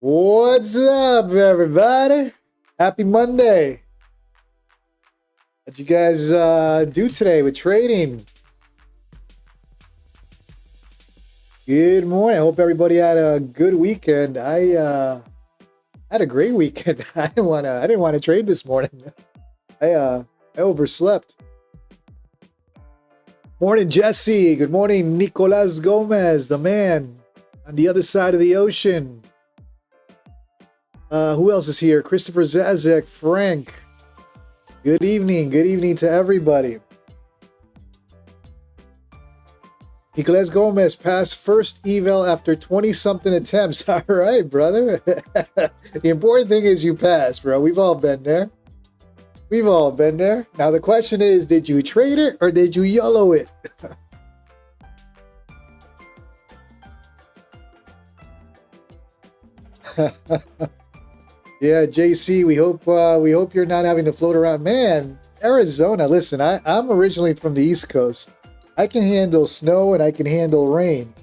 What's up, everybody? Happy Monday. What you guys do today with trading? Good morning. I hope everybody had a good weekend. I had a great weekend. I didn't want to trade this morning. I overslept. Morning, Jesse. Good morning, Nicolas Gomez, the man on the other side of the ocean. Who else is here? Christopher Zazek, Frank. Good evening. Good evening to everybody. Nicolas Gomez passed first eval after 20-something attempts. All right, brother. The important thing is you pass, bro. We've all been there. We've all been there. Now the question is, did you trade it or did you YOLO it? Yeah, JC, we hope you're not having to float around. Man, Arizona, listen, I'm originally from the East Coast. I can handle snow and I can handle rain.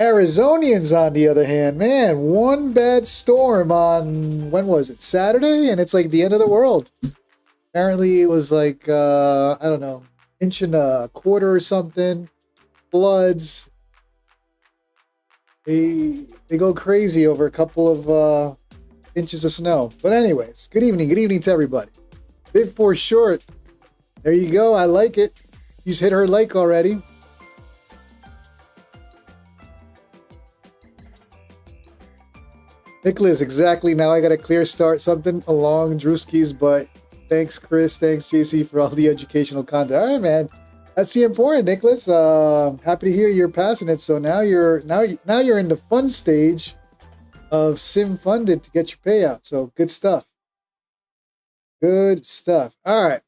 Arizonians, on the other hand, man, one bad storm on, when was it? Saturday? And it's like the end of the world. Apparently it was like, I don't know, inch and a quarter or something. Floods. They go crazy over a couple of inches of snow. But anyways, good evening to everybody. Bid for short. There you go. I like it. She's hit her like already. Nicholas, exactly. Now I got a clear start. Something along Drewski's, but thanks, Chris. Thanks, JC, for all the educational content. All right, man. That's the important, Nicholas. Happy to hear you're passing it. So now you're in the fun stage of sim funded to get your payout. So good stuff. Good stuff. All right.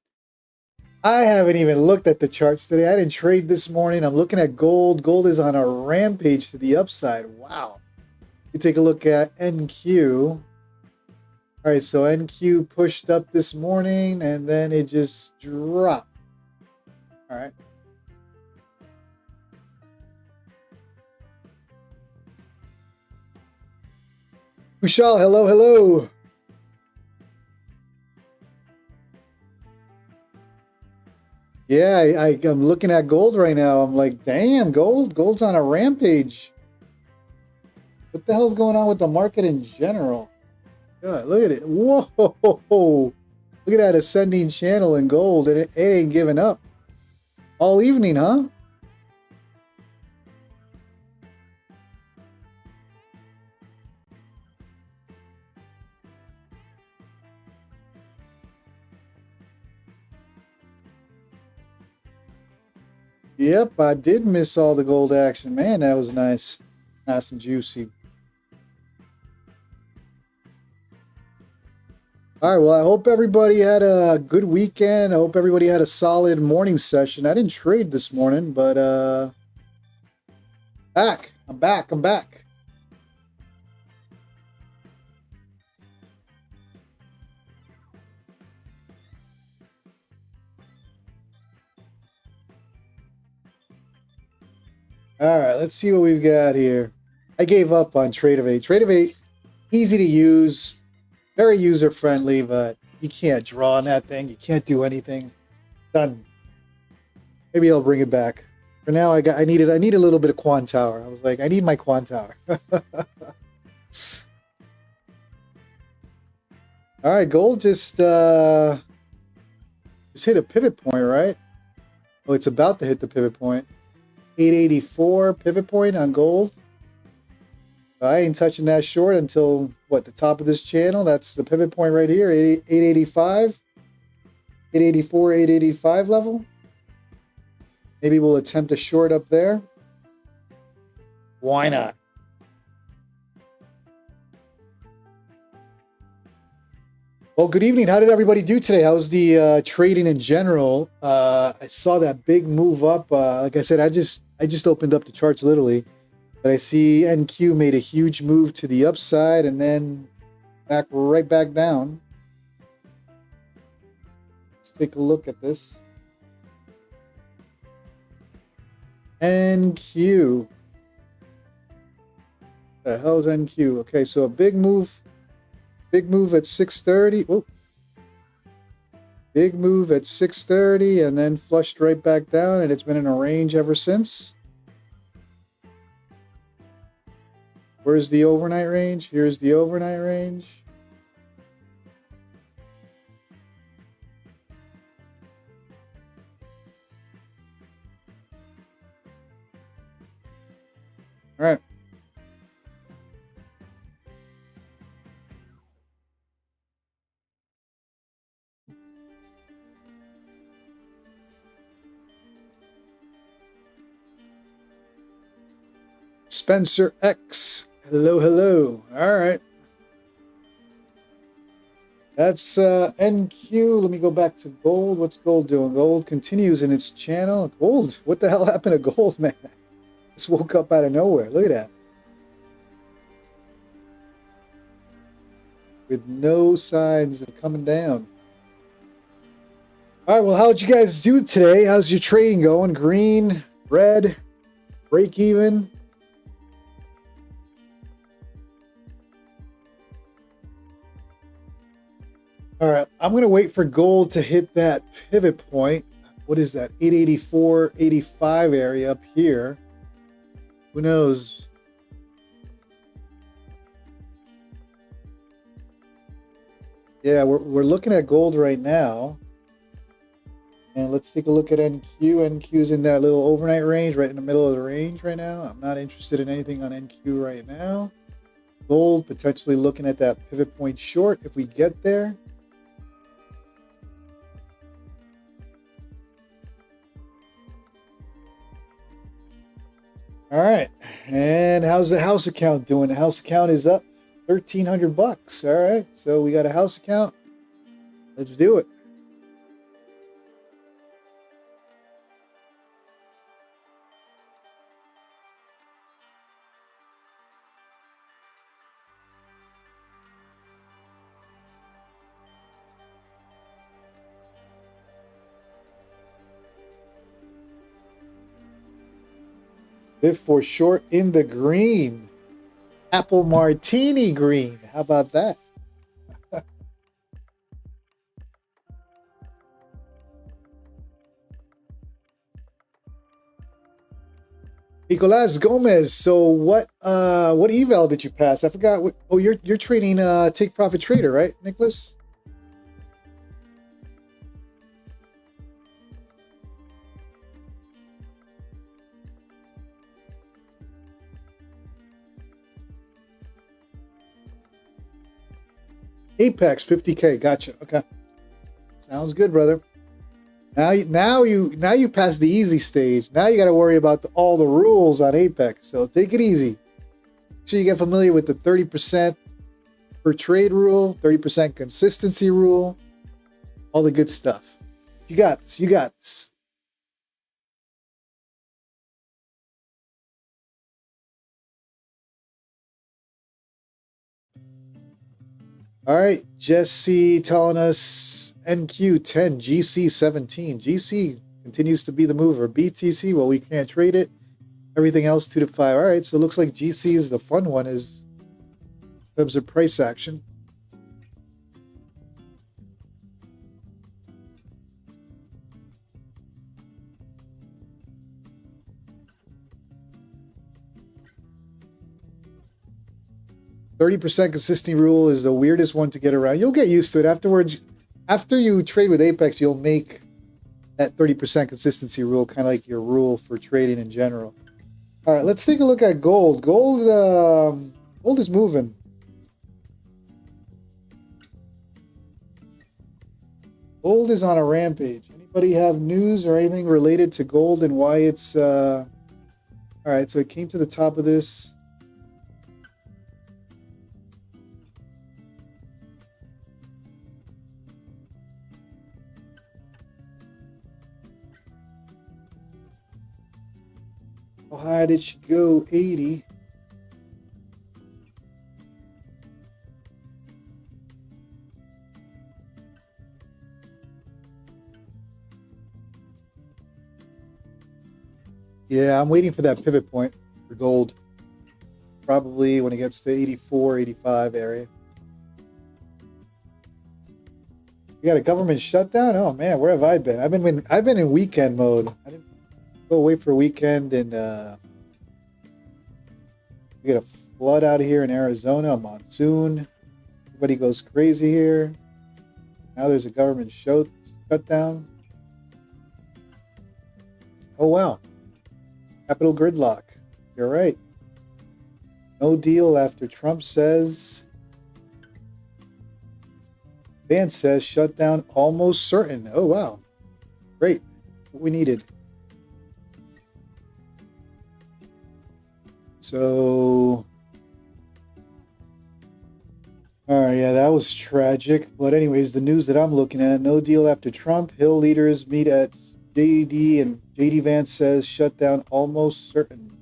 I haven't even looked at the charts today. I didn't trade this morning. I'm looking at gold. Gold is on a rampage to the upside. Wow. You take a look at NQ. All right, so NQ pushed up this morning and then it just dropped. All right. Kushal, hello. Yeah, I'm looking at gold right now. I'm like, damn, gold's on a rampage. What the hell's going on with the market in general? God, look at it. Whoa. Look at that ascending channel in gold. It ain't giving up. All evening, huh? Yep, I did miss all the gold action. Man, that was nice. Nice and juicy. All right, well, I hope everybody had a good weekend. I hope everybody had a solid morning session. I didn't trade this morning, but I'm back. All right, let's see what we've got here. I gave up on Tradeify. Tradeify, easy to use, very user-friendly, but you can't draw on that thing. You can't do anything. Done. Maybe I'll bring it back. For now, I need a little bit of Quan Tower. I was like, I need my Quan Tower. All right, gold just hit a pivot point, right? Oh, it's about to hit the pivot point. 884 pivot point on gold. I ain't touching that short until, what, the top of this channel? That's the pivot point right here, 885. 884, 885 level. Maybe we'll attempt a short up there. Why not? Well, good evening. How did everybody do today? How's the trading in general? I saw that big move up. Like I said, I just opened up the charts literally, but I see NQ made a huge move to the upside and then right back down. Let's take a look at this. NQ. The hell's NQ? Okay, so a big move at 630. Oh, big move at 630 and then flushed right back down, and it's been in a range ever since. Where's the overnight range? Here's the overnight range. All right. Spencer X. Hello, hello. All right. That's NQ. Let me go back to gold. What's gold doing? Gold continues in its channel. Gold? What the hell happened to gold, man? Just woke up out of nowhere. Look at that. With no signs of coming down. All right, well, how'd you guys do today? How's your trading going? Green, red, break even? All right, I'm going to wait for gold to hit that pivot point. What is that? 884.85 area up here. Who knows? Yeah, we're looking at gold right now. And let's take a look at NQ. NQ's in that little overnight range, right in the middle of the range right now. I'm not interested in anything on NQ right now. Gold, potentially looking at that pivot point short if we get there. All right, and how's the house account doing? The house account is up $1,300. All right, so we got a house account. Let's do it. If for short in the green. Apple Martini green. How about that? Nicolas Gomez. So what eval did you pass? I forgot what. Oh, you're trading Take Profit Trader, right, Nicholas? Apex 50K. Gotcha. Okay. Sounds good, brother. Now you pass the easy stage. Now you got to worry about all the rules on Apex. So take it easy. Make sure you get familiar with the 30% per trade rule, 30% consistency rule, all the good stuff. You got this. You got this. All right, Jesse telling us NQ10, GC17. GC continues to be the mover. BTC, well, we can't trade it. Everything else 2 to 5. All right, so it looks like GC is the fun one is in terms of price action. %30 consistency rule is the weirdest one to get around. You'll get used to it afterwards. After you trade with Apex, you'll make that 30% consistency rule kind of like your rule for trading in general. All right, let's take a look at gold. Gold is moving. Gold is on a rampage. Anybody have news or anything related to gold and why it's all right, so it came to the top of this. How high did she go? 80. Yeah, I'm waiting for that pivot point for gold. probably when it gets to 84, 85 area. You got a government shutdown? Oh man, where have I been? I've been in weekend mode. I didn't go away for a weekend, and we got a flood out here in Arizona, a monsoon. Everybody goes crazy here. Now there's a government shutdown. Oh wow, capital gridlock. You're right. No deal after Trump says. Vance says shutdown almost certain. Oh wow, great, what we needed. So, all right, yeah, that was tragic. But anyways, the news that I'm looking at: no deal after Trump. Hill leaders meet at JD, and JD Vance says shutdown almost certain.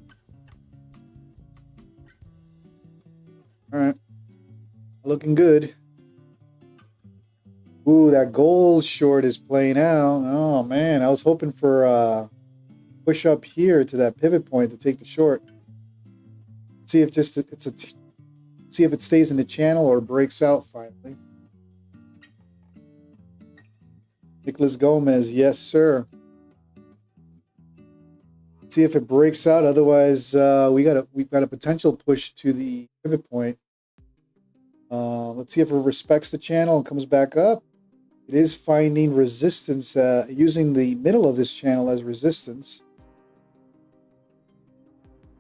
All right, looking good. Ooh, that gold short is playing out. Oh man, I was hoping for push up here to that pivot point to take the short. See if see if it stays in the channel or breaks out finally. Nicholas Gomez, yes sir. See if it breaks out. Otherwise, we've got a potential push to the pivot point. Let's see if it respects the channel and comes back up. It is finding resistance, using the middle of this channel as resistance.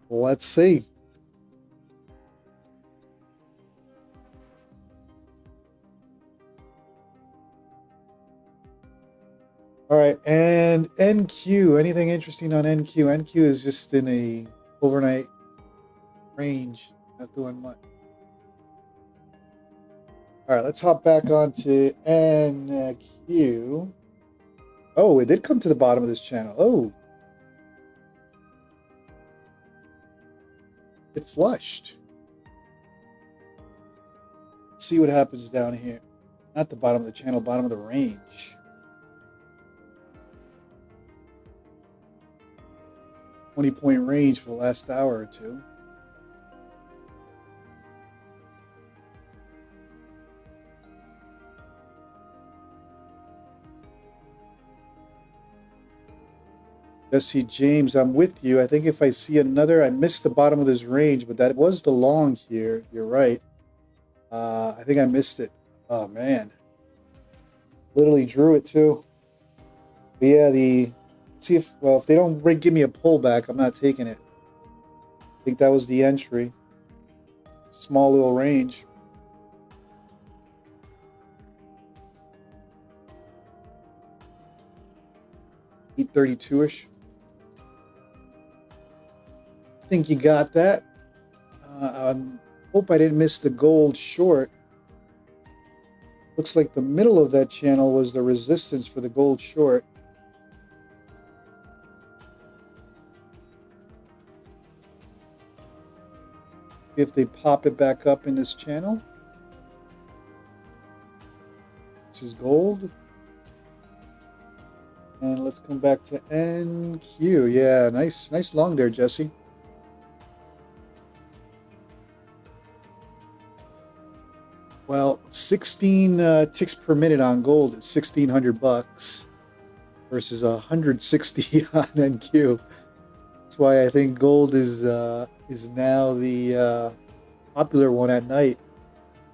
Let's see. All right, and NQ. Anything interesting on NQ? NQ is just in a overnight range, not doing much. All right, let's hop back onto NQ. Oh, it did come to the bottom of this channel. Oh, it flushed. Let's see what happens down here. Not the bottom of the channel, bottom of the range. 20-point range for the last hour or two. Jesse James, I'm with you. I think if I see another, I missed the bottom of this range, but that was the long here. You're right. I think I missed it. Oh man, literally drew it too. But yeah, see if if they don't give me a pullback, I'm not taking it. I think that was the entry. Small little range. $832-ish. I think you got that. I hope I didn't miss the gold short. Looks like the middle of that channel was the resistance for the gold short. If they pop it back up in this channel. This is gold. And let's come back to NQ. Yeah, nice long there, Jesse. Well, 16 ticks per minute on gold is $1,600 versus 160 on NQ. That's why I think gold is now the popular one at night.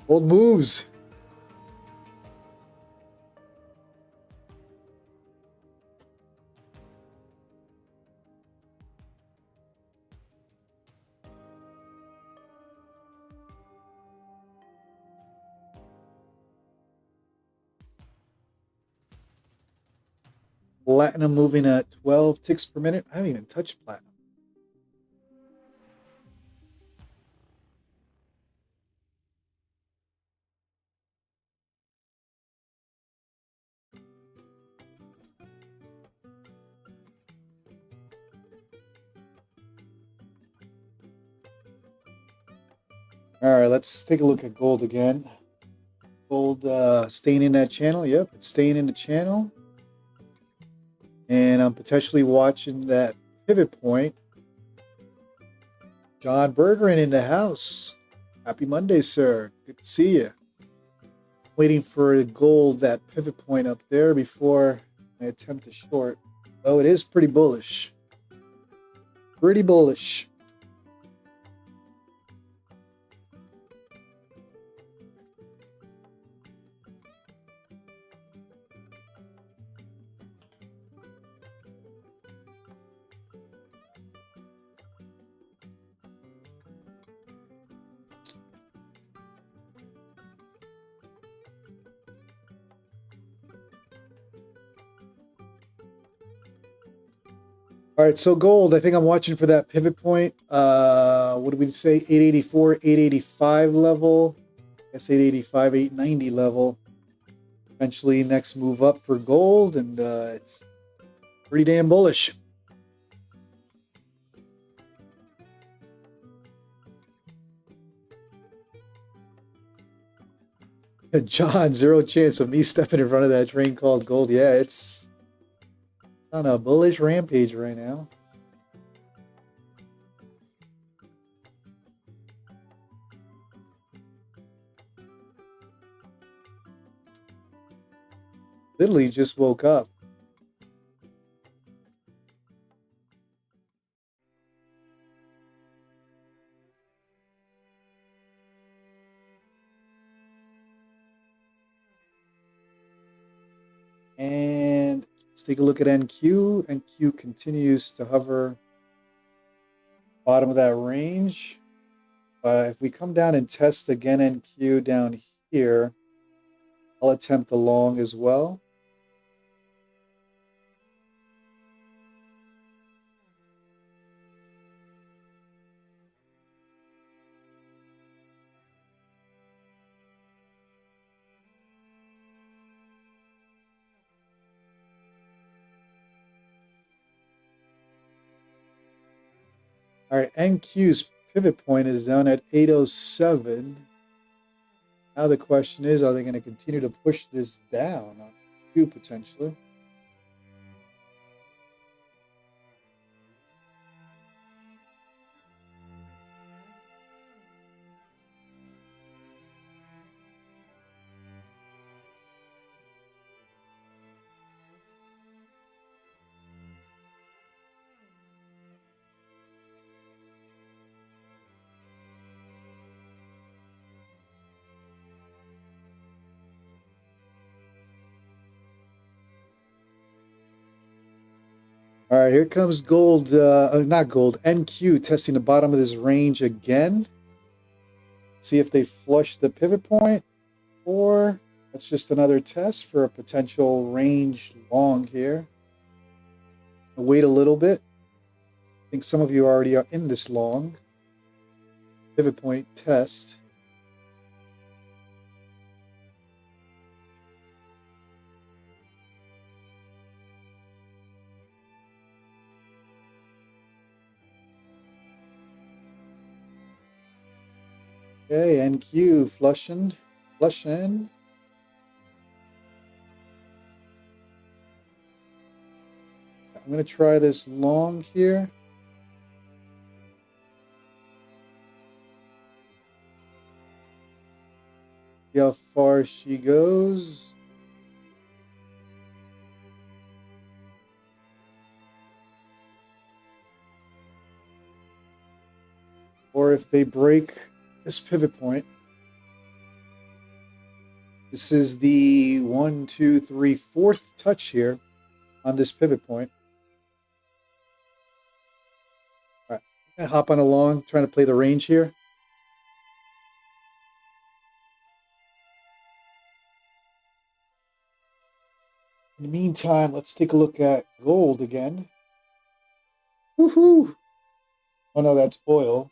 Gold moves. Platinum moving at 12 ticks per minute. I haven't even touched platinum. All right, let's take a look at gold again. Gold staying in that channel. Yep, it's staying in the channel. And I'm potentially watching that pivot point. John Bergeron in the house. Happy Monday, sir. Good to see you. Waiting for gold, that pivot point up there before I attempt a short. Oh, it is pretty bullish. Pretty bullish. All right, so gold, I think I'm watching for that pivot point. What did we say? 884, 885 level. I guess 885, 890 level. Eventually, next move up for gold, and it's pretty damn bullish. John, zero chance of me stepping in front of that train called gold. Yeah, it's on a bullish rampage right now. Literally just woke up. And let's take a look at NQ. NQ continues to hover bottom of that range. If we come down and test again NQ down here, I'll attempt a long as well. All right, NQ's pivot point is down at 807. Now the question is, are they going to continue to push this down on Q potentially? All right, here comes gold, not gold, NQ testing the bottom of this range again. See if they flush the pivot point, or that's just another test for a potential range long here. I'll wait a little bit. I think some of you already are in this long. Pivot point test. Okay, NQ flushing. I'm going to try this long here. See how far she goes. Or if they break this pivot point. This is the 1, 2, 3, 4th touch here on this pivot point. All right, I'm gonna hop on along, trying to play the range here. In the meantime, let's take a look at gold again. Woohoo! Oh no, that's oil.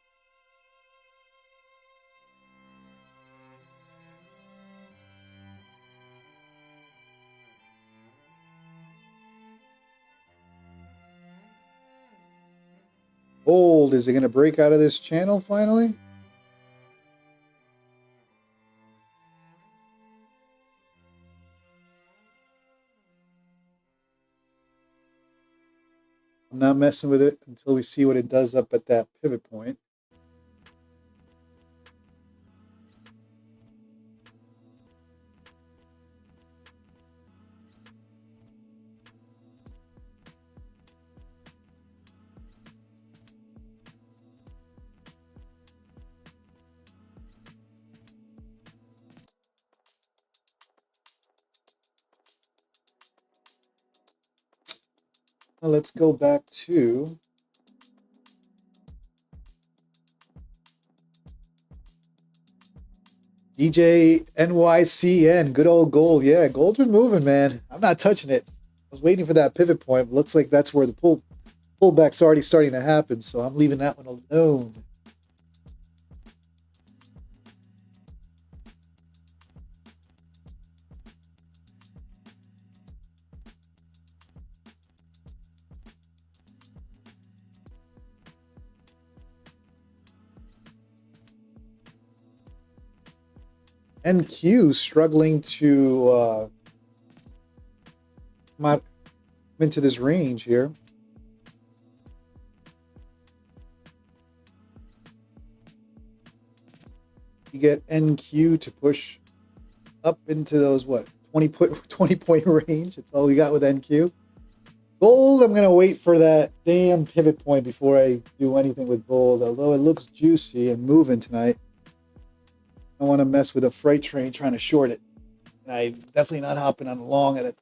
Gold, is it going to break out of this channel finally? I'm not messing with it until we see what it does up at that pivot point. Now let's go back to DJ NYCN. Good old gold. Yeah, gold's been moving, man. I'm not touching it. I was waiting for that pivot point. Looks like that's where the pullback's already starting to happen, so I'm leaving that one alone. NQ struggling to come out into this range here. You get NQ to push up into those 20 point range. That's all we got with NQ. Gold, I'm gonna wait for that damn pivot point before I do anything with gold. Although it looks juicy and moving tonight, I don't want to mess with a freight train trying to short it. And I'm definitely not hopping on long at a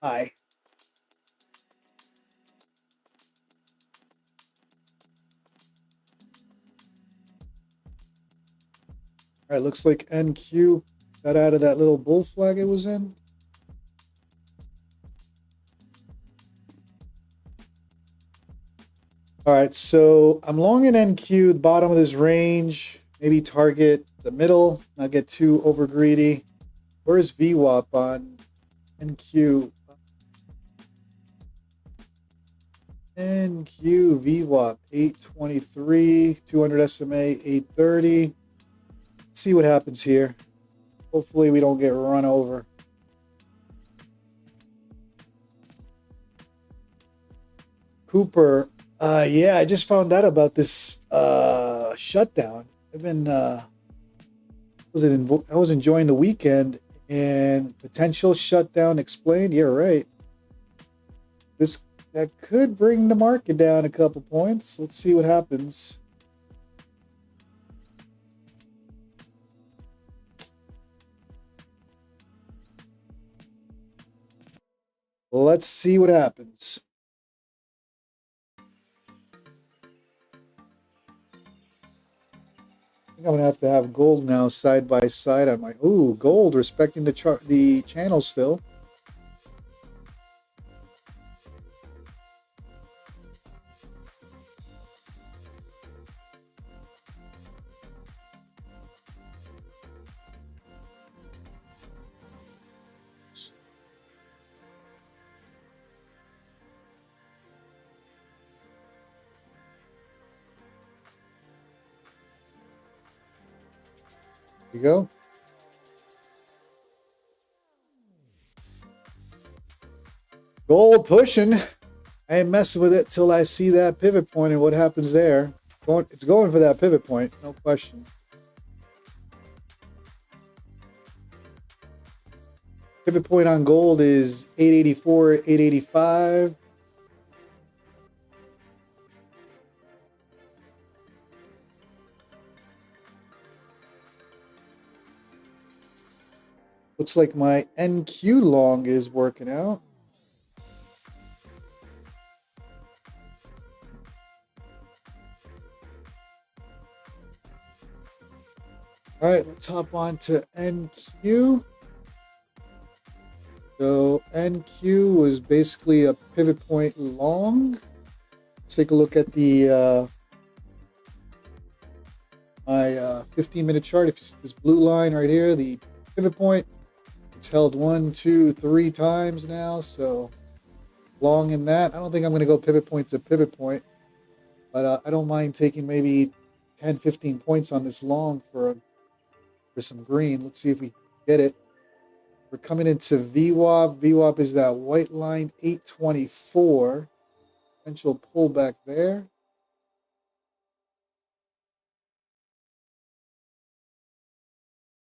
high. All right, looks like NQ got out of that little bull flag it was in. All right, so I'm long in NQ, the bottom of this range, maybe target the middle, not get too over greedy. Where's VWAP on NQ? NQ VWAP 823, 200 SMA 830. Let's see what happens here. Hopefully we don't get run over. Cooper, yeah, I just found out about this shutdown. I've been I was enjoying the weekend and potential shutdown explained. Yeah, right. That could bring the market down a couple points. Let's see what happens. Let's see what happens. I think I'm gonna have to have gold now side by side on my. Ooh, gold respecting the channel still. Here you go. Gold pushing. I ain't messing with it till I see that pivot point and what happens there. It's going for that pivot point, no question. Pivot point on gold is 884, 885. Looks like my NQ long is working out. All right, let's hop on to NQ. So NQ was basically a pivot point long. Let's take a look at the my 15-minute chart. If it's this blue line right here, the pivot point, it's held 1, 2, 3 times now. So long in that. I don't think I'm going to go pivot point to pivot point, but I don't mind taking maybe 10, 15 points on this long for some green. Let's see if we get it. We're coming into VWAP. VWAP is that white line, 824. Potential pullback there.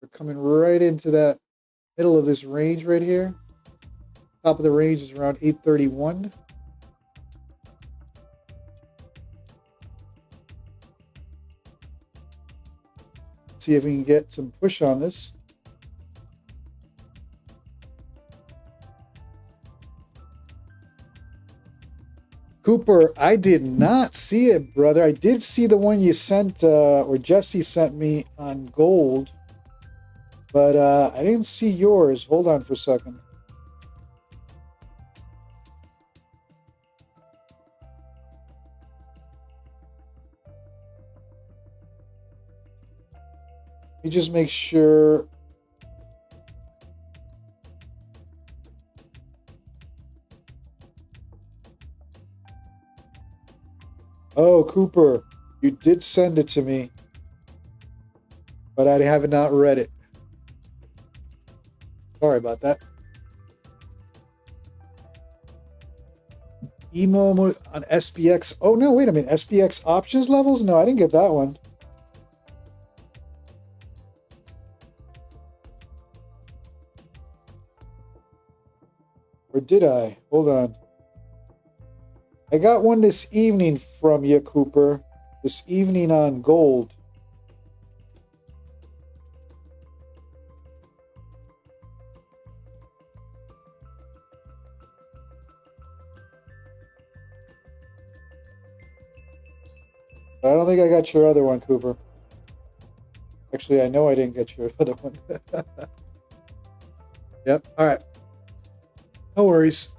We're coming right into that middle of this range right here. Top of the range is around 831. See if we can get some push on this. Cooper, I did not see it, brother. I did see the one you sent, or Jesse sent me on gold, but I didn't see yours. Hold on for a second. Let me just make sure. Oh, Cooper, you did send it to me, but I have not read it. Sorry about that. Emo on SPX. Oh, no, wait a minute. SPX options levels? No, I didn't get that one. Or did I? Hold on. I got one this evening from you, Cooper. This evening on gold. But I don't think I got your other one, Cooper. Actually, I know I didn't get your other one. Yep. All right. No worries.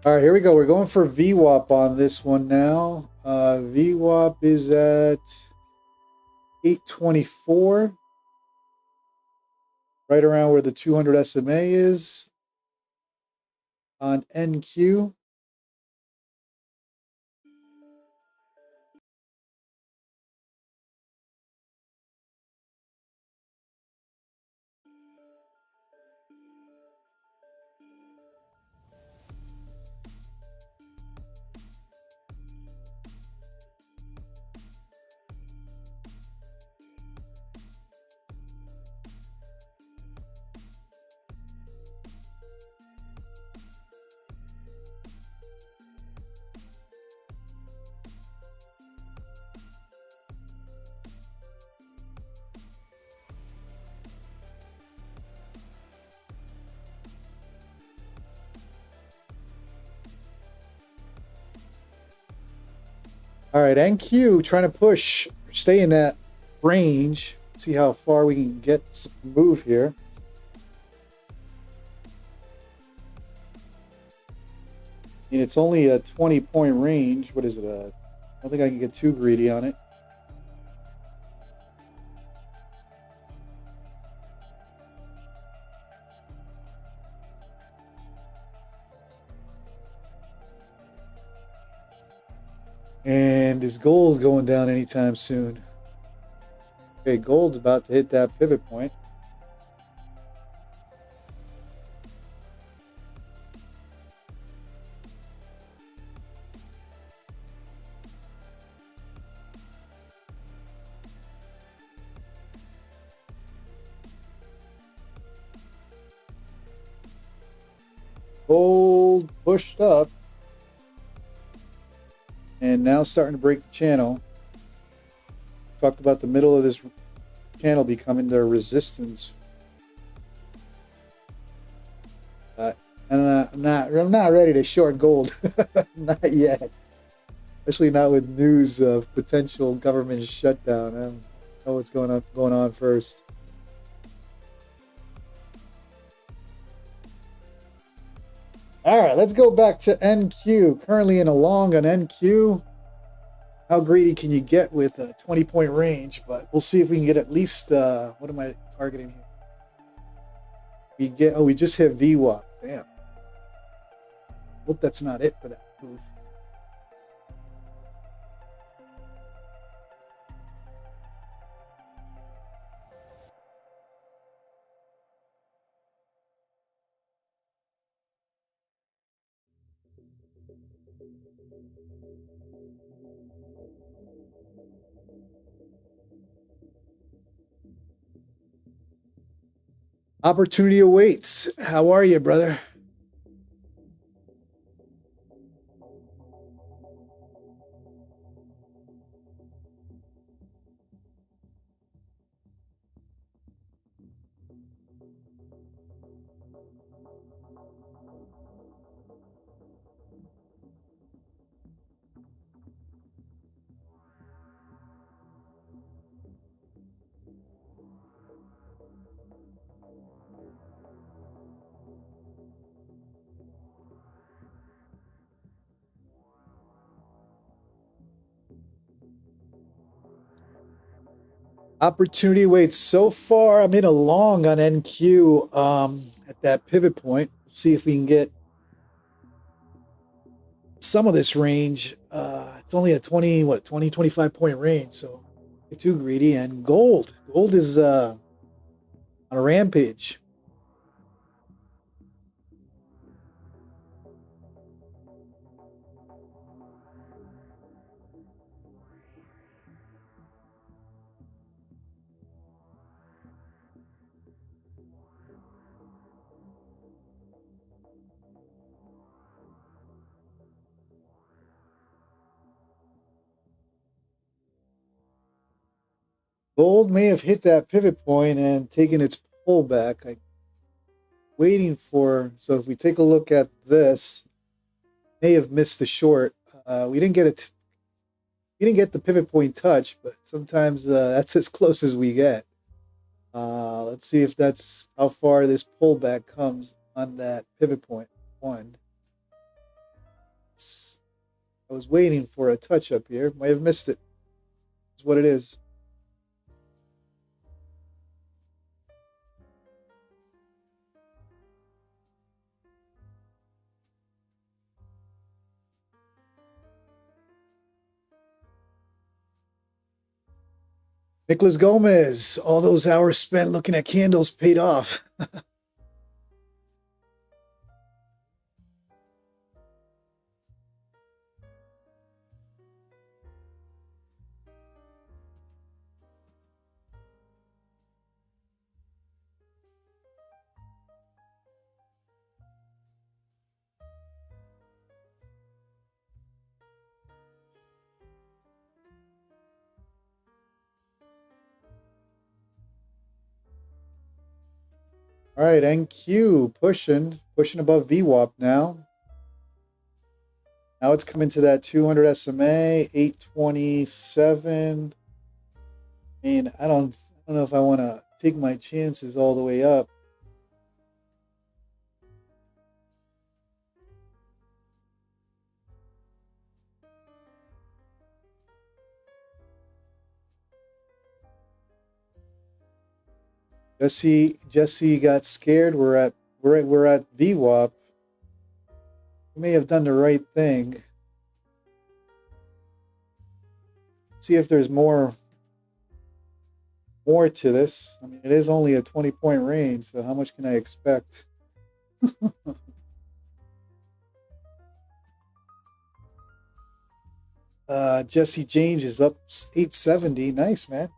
All right, here we go. We're going for VWAP on this one now. VWAP is at 824. Right around where the 200 SMA is on NQ. All right, NQ trying to push, stay in that range. See how far we can get some move here. And it's only a 20-point range. What is it? I don't think I can get too greedy on it. And is gold going down anytime soon? Okay, gold's about to hit that pivot point. Gold pushed up. And now starting to break the channel. Talked about the middle of this channel becoming their resistance. I'm not ready to short gold. Not yet. Especially not with news of potential government shutdown. I don't know what's going on first. All right, let's go back to NQ. Currently in a long on NQ. How greedy can you get with a 20-point range? But we'll see if we can get at least, what am I targeting here? We just hit VWAP. Damn. Hope that's not it for that move. Opportunity awaits. How are you, brother? Opportunity weight so far. I'm in a long on NQ at that pivot point. See if we can get some of this range. It's only a 25 point range, so not too greedy. And gold is on a rampage. Gold may have hit that pivot point and taken its pullback. I waiting for. So if we take a look at this, may have missed the short. We didn't get it. We didn't get the pivot point touch, but sometimes that's as close as we get. Let's see if that's how far this pullback comes on that pivot point. One. I was waiting for a touch up here. Might have missed it. That's what it is. Nicholas Gomez, all those hours spent looking at candles paid off. All right, NQ pushing above VWAP now. Now it's coming to that 200 SMA, 827. I mean, I don't know if I want to take my chances all the way up. Jesse got scared. We're at VWAP. We may have done the right thing. See if there's more to this. I mean, it is only a 20-point range, so how much can I expect? Jesse James is up 870. Nice, man.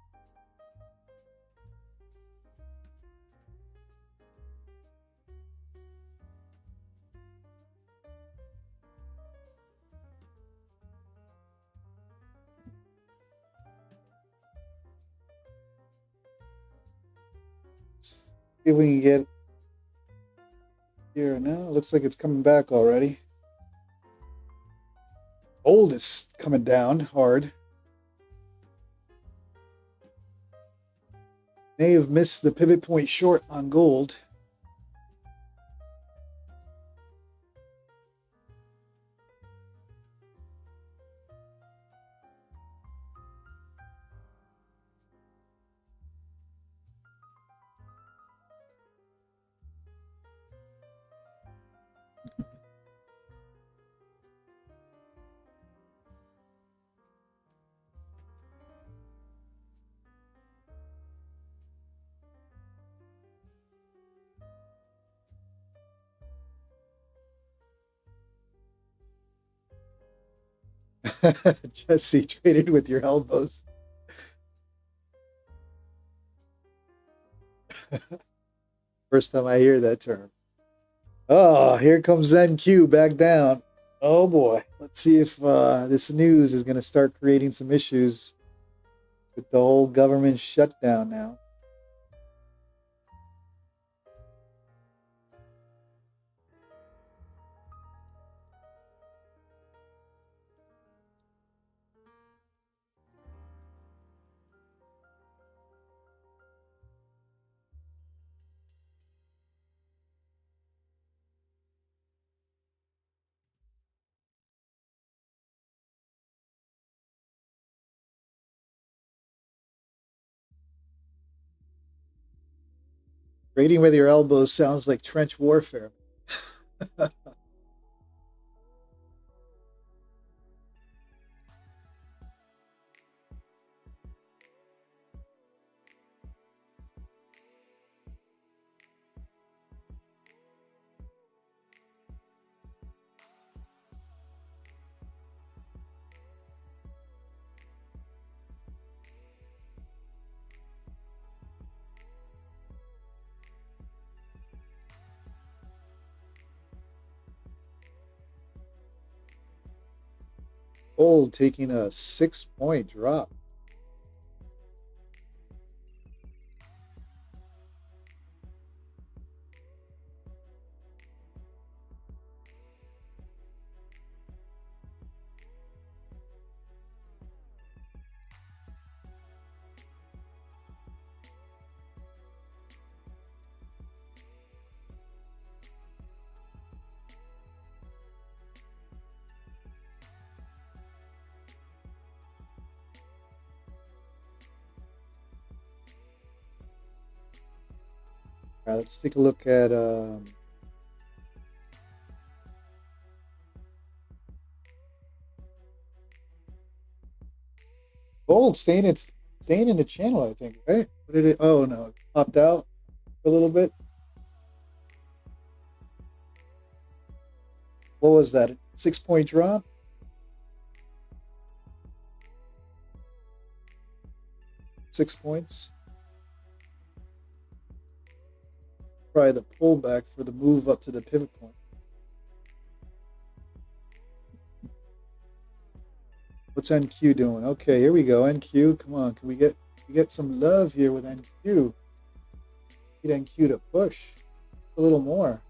See if we can get here. No, looks like it's coming back already. Gold is coming down hard. May have missed the pivot point short on gold. Jesse traded with your elbows. First time I hear that term. Oh, here comes NQ back down. Oh boy. Let's see if this news is going to start creating some issues with the whole government shutdown now. Trading with your elbows sounds like trench warfare. Gold taking a 6-point drop. All right, let's take a look at gold staying in the channel, I think, right? What did it? Oh no, it popped out a little bit. What was that? 6-point drop? Six points. Probably the pullback for the move up to the pivot point. What's NQ doing? Okay, here we go. NQ, come on. Can we get some love here with NQ? Need NQ to push a little more.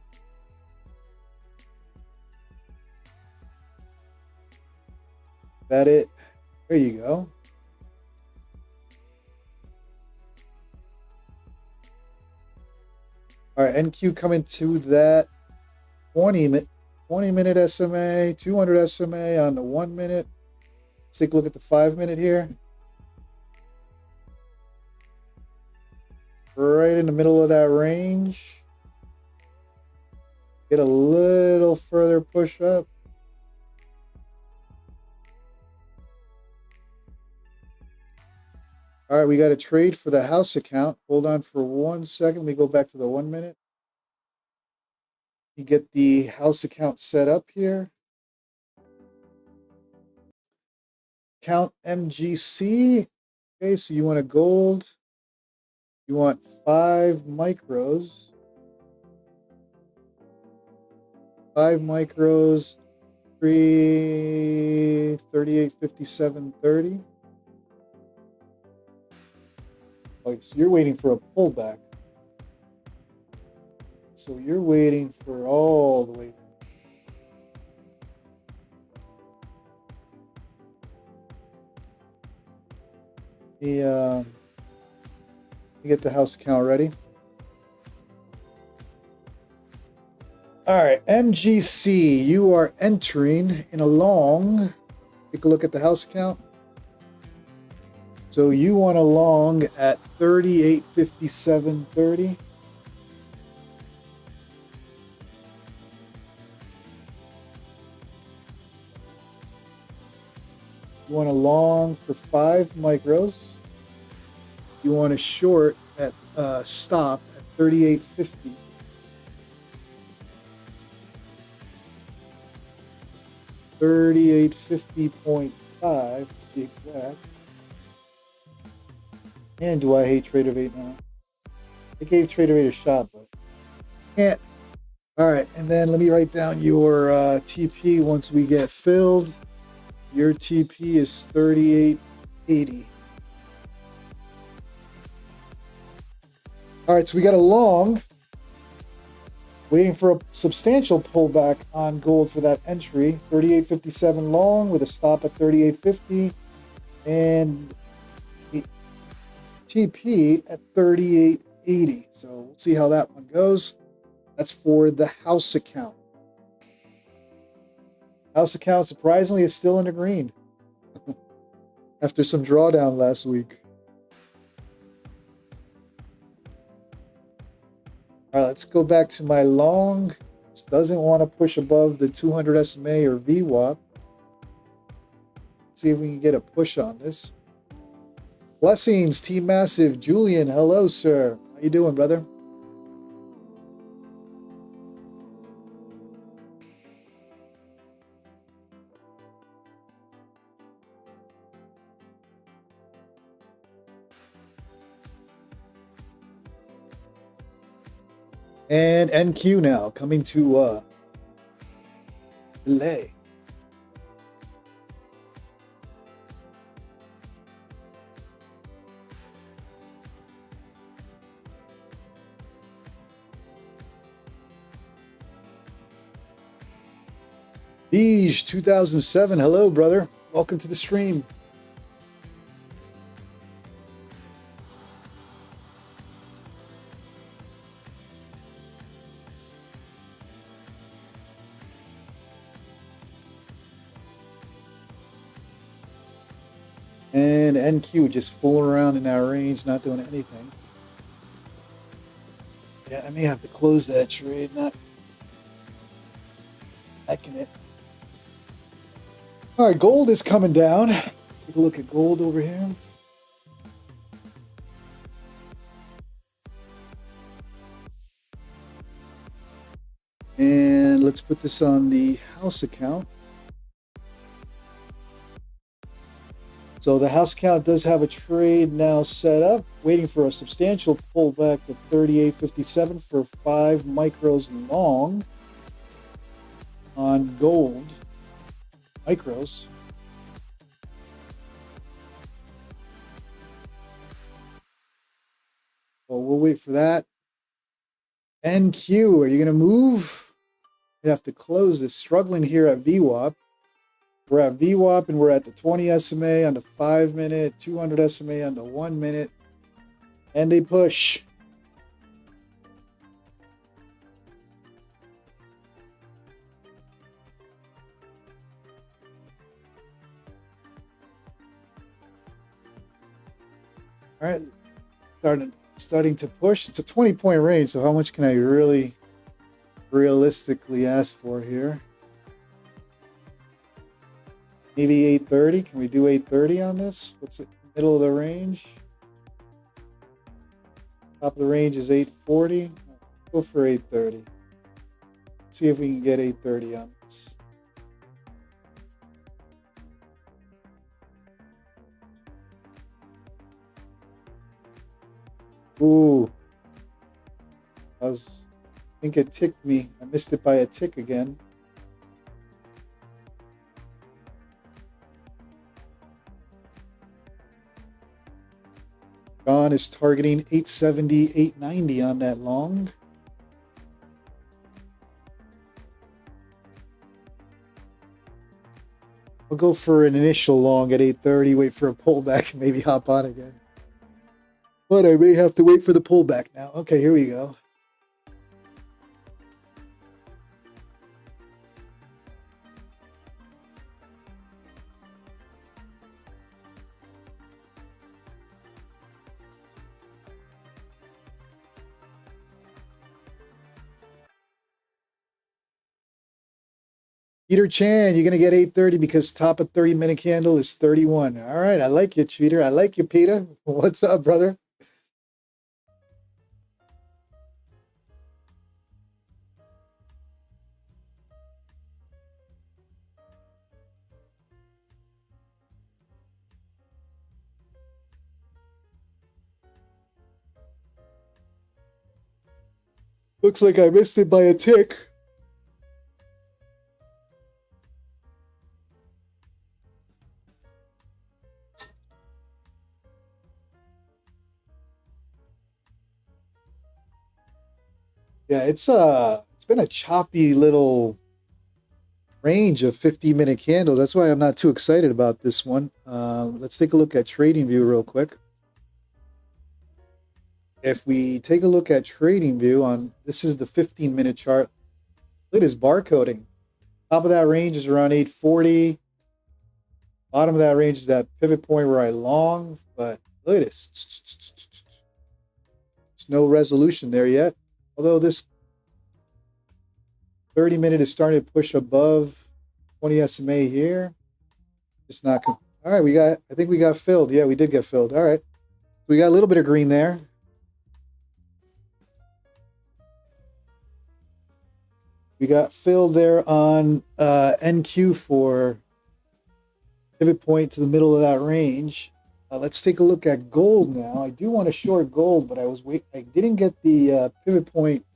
That it? There you go. All right, NQ coming to that 20-minute SMA, 200 SMA on the 1 minute. Let's take a look at the 5 minute here. Right in the middle of that range. Get a little further push up. All right, we got a trade for the house account. Hold on for 1 second. Let me go back to the 1 minute. You get the house account set up here. Count MGC. Okay, so you want a gold. You want 5 micros. 5 micros, 38.57.30. Oh, so you're waiting for a pullback. So you're waiting for all the way. Let me get the house account ready. All right, MGC, you are entering in a long. Take a look at the house account. So you want a long at 38.57.30. You want a long for 5 micros. You want a short at stop at 38.50. $38.50.5 to be exact. And do I hate Tradeify now? I gave Tradeify a shot, but can't. All right, and then let me write down your TP once we get filled. Your TP is 38.80. All right, so we got a long. Waiting for a substantial pullback on gold for that entry. 38.57 long with a stop at 38.50. And TP at 38.80. So we'll see how that one goes. That's for the house account. House account, surprisingly, is still in the green. After some drawdown last week. All right, let's go back to my long. This doesn't want to push above the 200 SMA or VWAP. See if we can get a push on this. Blessings, Team Massive. Julian, hello, sir. How you doing, brother? And NQ now coming to delay. Beige 2007. Hello, brother. Welcome to the stream. And NQ just fooling around in that range, not doing anything. Yeah, I may have to close that trade, not backing it. All right, gold is coming down. Take a look at gold over here. And let's put this on the house account. So the house account does have a trade now set up, waiting for a substantial pullback to 38.57 for 5 micros long on gold. Micros. Well, we'll wait for that. NQ, are you going to move? You have to close this. Struggling here at VWAP. We're at VWAP and we're at the 20 SMA on the 5 minute, 200 SMA on the 1 minute, and they push. All right, starting to push. It's a 20-point range, so how much can I really realistically ask for here? Maybe 830. Can we do 830 on this? What's it? Middle of the range. Top of the range is 840. Go for 830. See if we can get 830 on this. Ooh. I think it ticked me. I missed it by a tick again. John is targeting 870, 890 on that long. I'll go for an initial long at 830, wait for a pullback, and maybe hop on again. But I may have to wait for the pullback now. Okay, here we go. Peter Chan, you're going to get 830 because top of 30-minute candle is 31. All right, I like you, Peter. I like you, Peter. What's up, brother? Looks like I missed it by a tick. Yeah, it's been a choppy little range of 50-minute candles. That's why I'm not too excited about this one. Let's take a look at TradingView real quick. If we take a look at TradingView on, this is the 15-minute chart. Look at this barcoding. Top of that range is around 840. Bottom of that range is that pivot point where I long. But look at this. There's no resolution there yet. Although this 30-minute is starting to push above 20 SMA here. Just not. All right, I think we got filled. Yeah, we did get filled. All right. We got a little bit of green there. We got filled there on NQ for pivot point to the middle of that range. Let's take a look at gold now. I do want to short gold, but I didn't get the pivot point.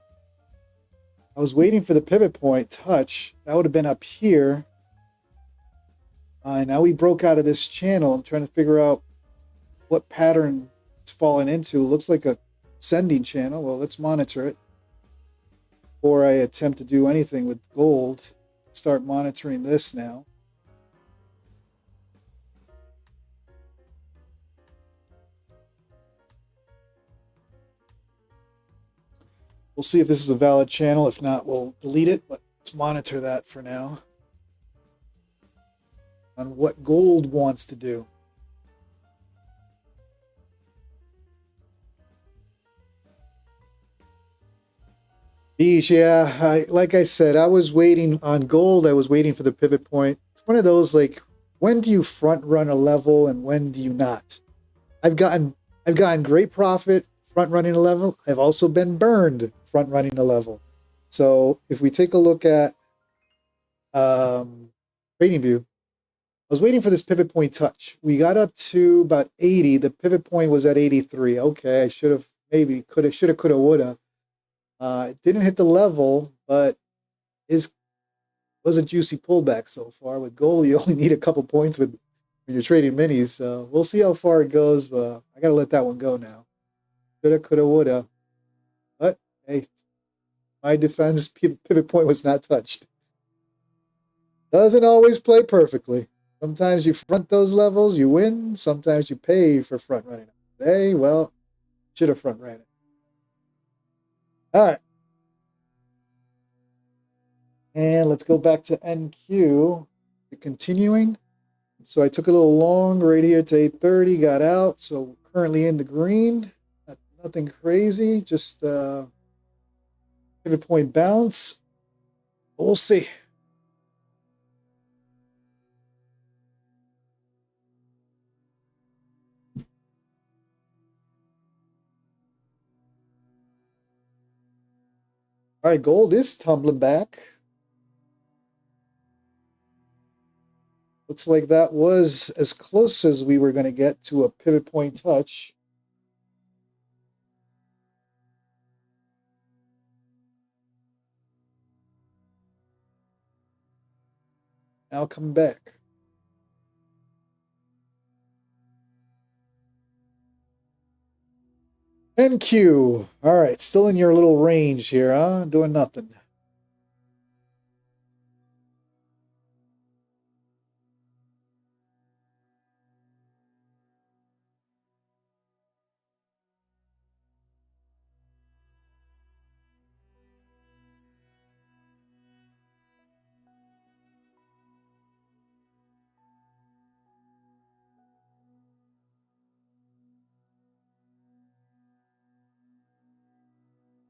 I was waiting for the pivot point touch. That would have been up here. Now we broke out of this channel. I'm trying to figure out what pattern it's fallen into. It looks like a ascending channel. Well, let's monitor it before I attempt to do anything with gold. Start monitoring this now. We'll see if this is a valid channel. If not, we'll delete it, but let's monitor that for now on what gold wants to do. Yeah, like I said, I was waiting on gold. I was waiting for the pivot point. It's one of those, like, when do you front run a level and when do you not? I've gotten great profit front running a level. I've also been burned front running a level. So if we take a look at TradingView, I was waiting for this pivot point touch. We got up to about 80. The pivot point was at 83. Okay, I should have, maybe, coulda, shoulda, coulda, woulda. It didn't hit the level, but was a juicy pullback so far. With gold, you only need a couple points when you're trading minis. So we'll see how far it goes. But I got to let that one go now. Shoulda, coulda, woulda. But, hey, my defense, pivot point was not touched. Doesn't always play perfectly. Sometimes you front those levels, you win. Sometimes you pay for front running. Hey, well, should have front ran it. All right. And let's go back to NQ. Continuing. So I took a little long right here to 830, got out. So currently in the green. Nothing crazy, just pivot point bounce. We'll see. All right, gold is tumbling back. Looks like that was as close as we were going to get to a pivot point touch. Now coming back. NQ. All right, still in your little range here, huh? Doing nothing.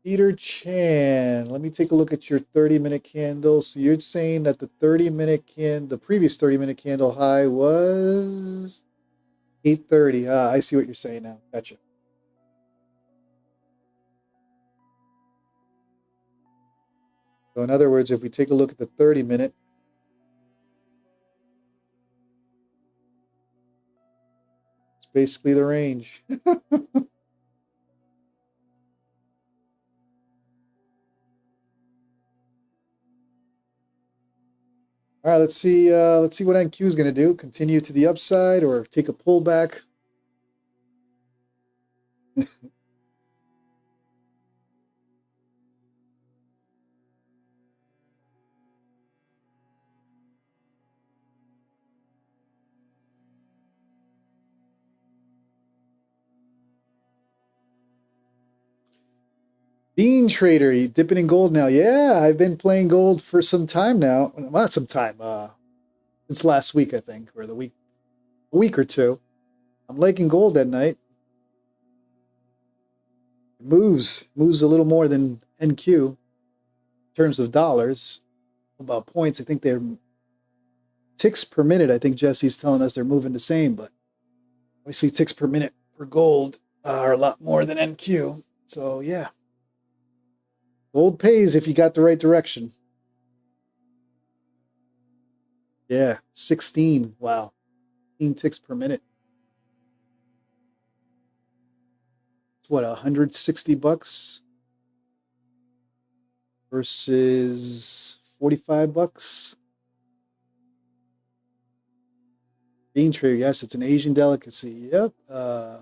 Peter Chan, let me take a look at your 30-minute candle. So you're saying that the 30-minute the previous 30-minute candle high was 830. I see what you're saying now. Gotcha. So in other words, if we take a look at the 30-minute, it's basically the range. All right, let's see what NQ is going to do. Continue to the upside or take a pullback. Bean trader, you dipping in gold now? Yeah, I've been playing gold for some time now. Well, not some time. Since last week, I think, or a week or two. I'm liking gold at night. It moves a little more than NQ in terms of dollars. About points, I think they're ticks per minute. I think Jesse's telling us they're moving the same, but obviously ticks per minute for gold are a lot more than NQ. So yeah, gold pays if you got the right direction. Yeah, 16. Wow, 16 ticks per minute. What, $160 versus $45? Bean trader, yes, it's an Asian delicacy. Yep. I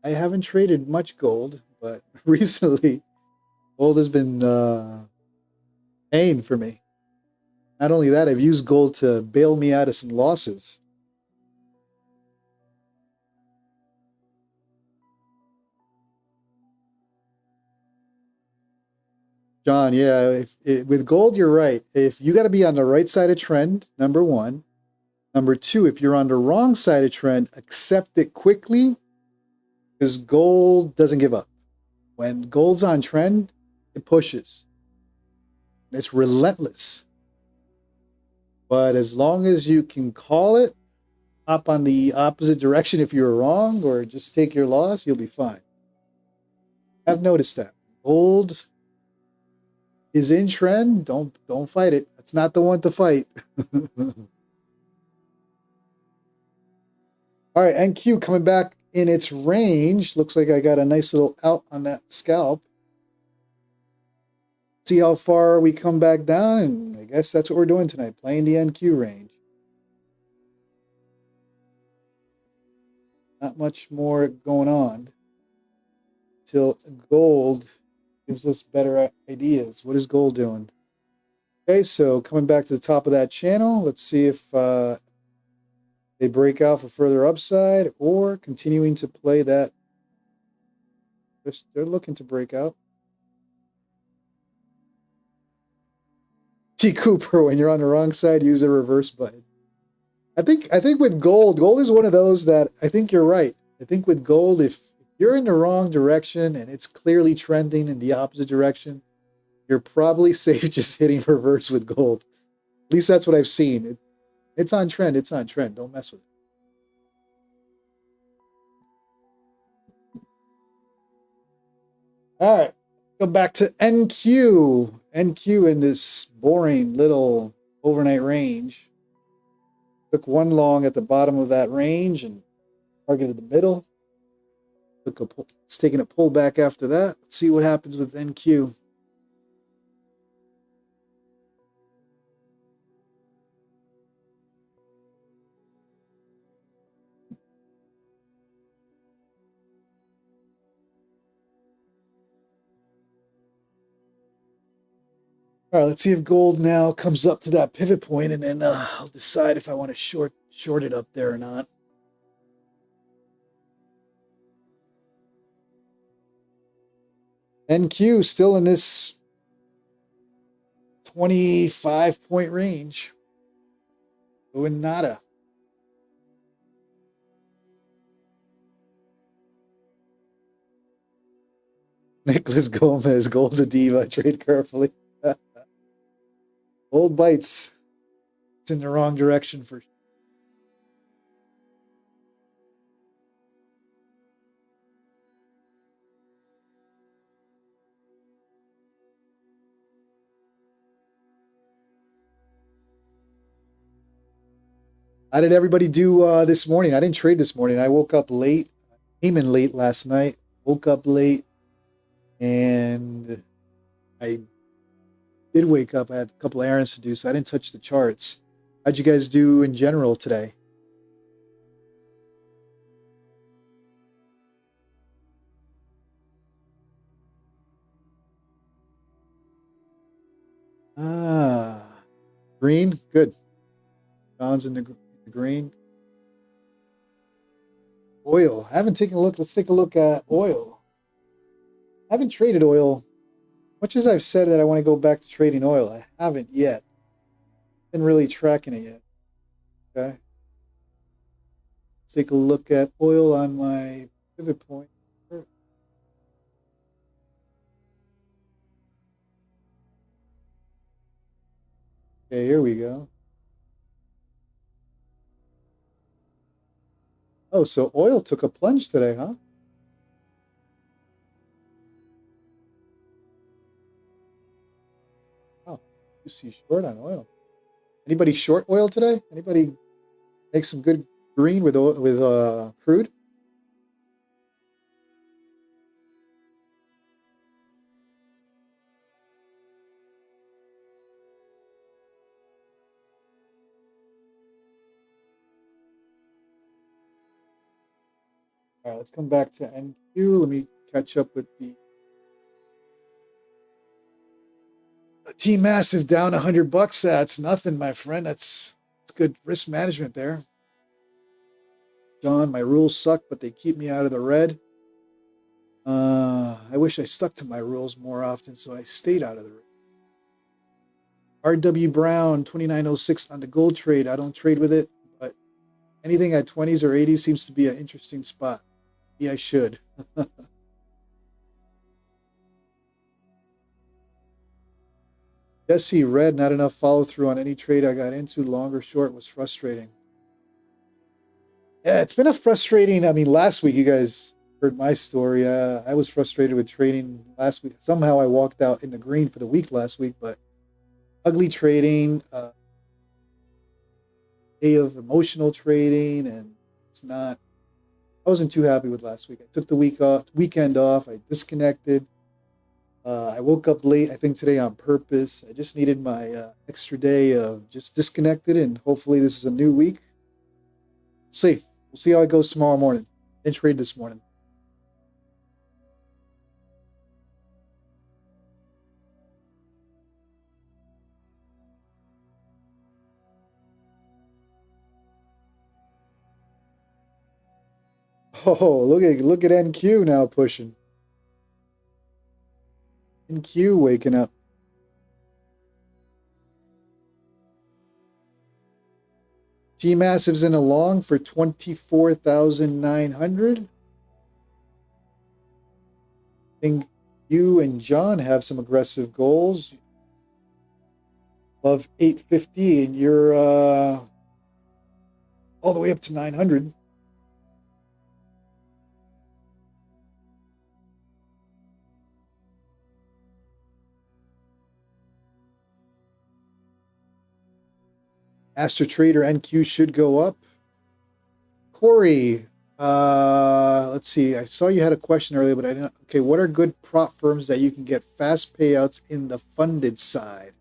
haven't traded much gold, but recently gold has been paying for me. Not only that, I've used gold to bail me out of some losses. John, yeah, with gold, you're right. If you got to be on the right side of trend, number one. Number two, if you're on the wrong side of trend, accept it quickly because gold doesn't give up. When gold's on trend, it pushes. It's relentless. But as long as you can call it, hop on the opposite direction if you're wrong, or just take your loss, you'll be fine. I've noticed that. Gold is in trend. Don't fight it. That's not the one to fight. All right, NQ coming back in its range. Looks like I got a nice little out on that scalp. See how far we come back down, and I guess that's what we're doing tonight, playing the NQ range. Not much more going on till gold gives us better ideas. What is gold doing? Okay, so coming back to the top of that channel, let's see if they break out for further upside or continuing to play that. They're looking to break out. T. Cooper, when you're on the wrong side, use a reverse button. I think with gold is one of those that I think you're right. I think with gold, if you're in the wrong direction and it's clearly trending in the opposite direction, you're probably safe just hitting reverse with gold. At least that's what I've seen. It's on trend. It's on trend. Don't mess with it. All right. Go back to NQ. NQ in this boring little overnight range. Took one long at the bottom of that range and targeted the middle. It's taking a pullback after that. Let's see what happens with NQ. All right, let's see if gold now comes up to that pivot point, and then I'll decide if I want to short it up there or not. NQ still in this 25-point range. Doing nada. Nicholas Gomez, gold's a diva. Trade carefully. Gold bites. It's in the wrong direction for sure. How did everybody do this morning? I didn't trade this morning. I woke up late. Came in late last night. Woke up late. And I did wake up. I had a couple errands to do, so I didn't touch the charts. How'd you guys do in general today? Green, good. John's in the green. Oil. I haven't taken a look. Let's take a look at oil. I haven't traded oil. Much as I've said that I want to go back to trading oil, I haven't yet. Been really tracking it yet. Okay. Let's take a look at oil on my pivot point. Okay, here we go. Oh, so oil took a plunge today, huh? Oh, you see short on oil. Anybody short oil today? Anybody make some good green with oil, with crude? All right, let's come back to NQ. Let me catch up with the T Massive down $100. That's nothing, my friend. That's good risk management there. John, my rules suck, but they keep me out of the red. I wish I stuck to my rules more often, so I stayed out of the red. RW Brown 2906 on the gold trade. I don't trade with it, but anything at 20s or 80s seems to be an interesting spot. Yeah, I should. Jesse, red, not enough follow through on any trade I got into. Long or short was frustrating. Yeah, it's been a frustrating. I mean, last week you guys heard my story. I was frustrated with trading last week. Somehow I walked out in the green for the week last week, but ugly trading, day of emotional trading, and it's not. I wasn't too happy with last week. I took the weekend off. I disconnected. I woke up late, I think today on purpose. I just needed my extra day of just disconnected, and hopefully this is a new week. See. We'll see how it goes tomorrow morning. And trade this morning. Oh, look at NQ now pushing. NQ waking up. T Massive's in a long for 24,900. I think you and John have some aggressive goals above 850, and you're all the way up to 900. Master Trader NQ should go up. Corey, let's see. I saw you had a question earlier, but I didn't. Okay, what are good prop firms that you can get fast payouts in the funded side?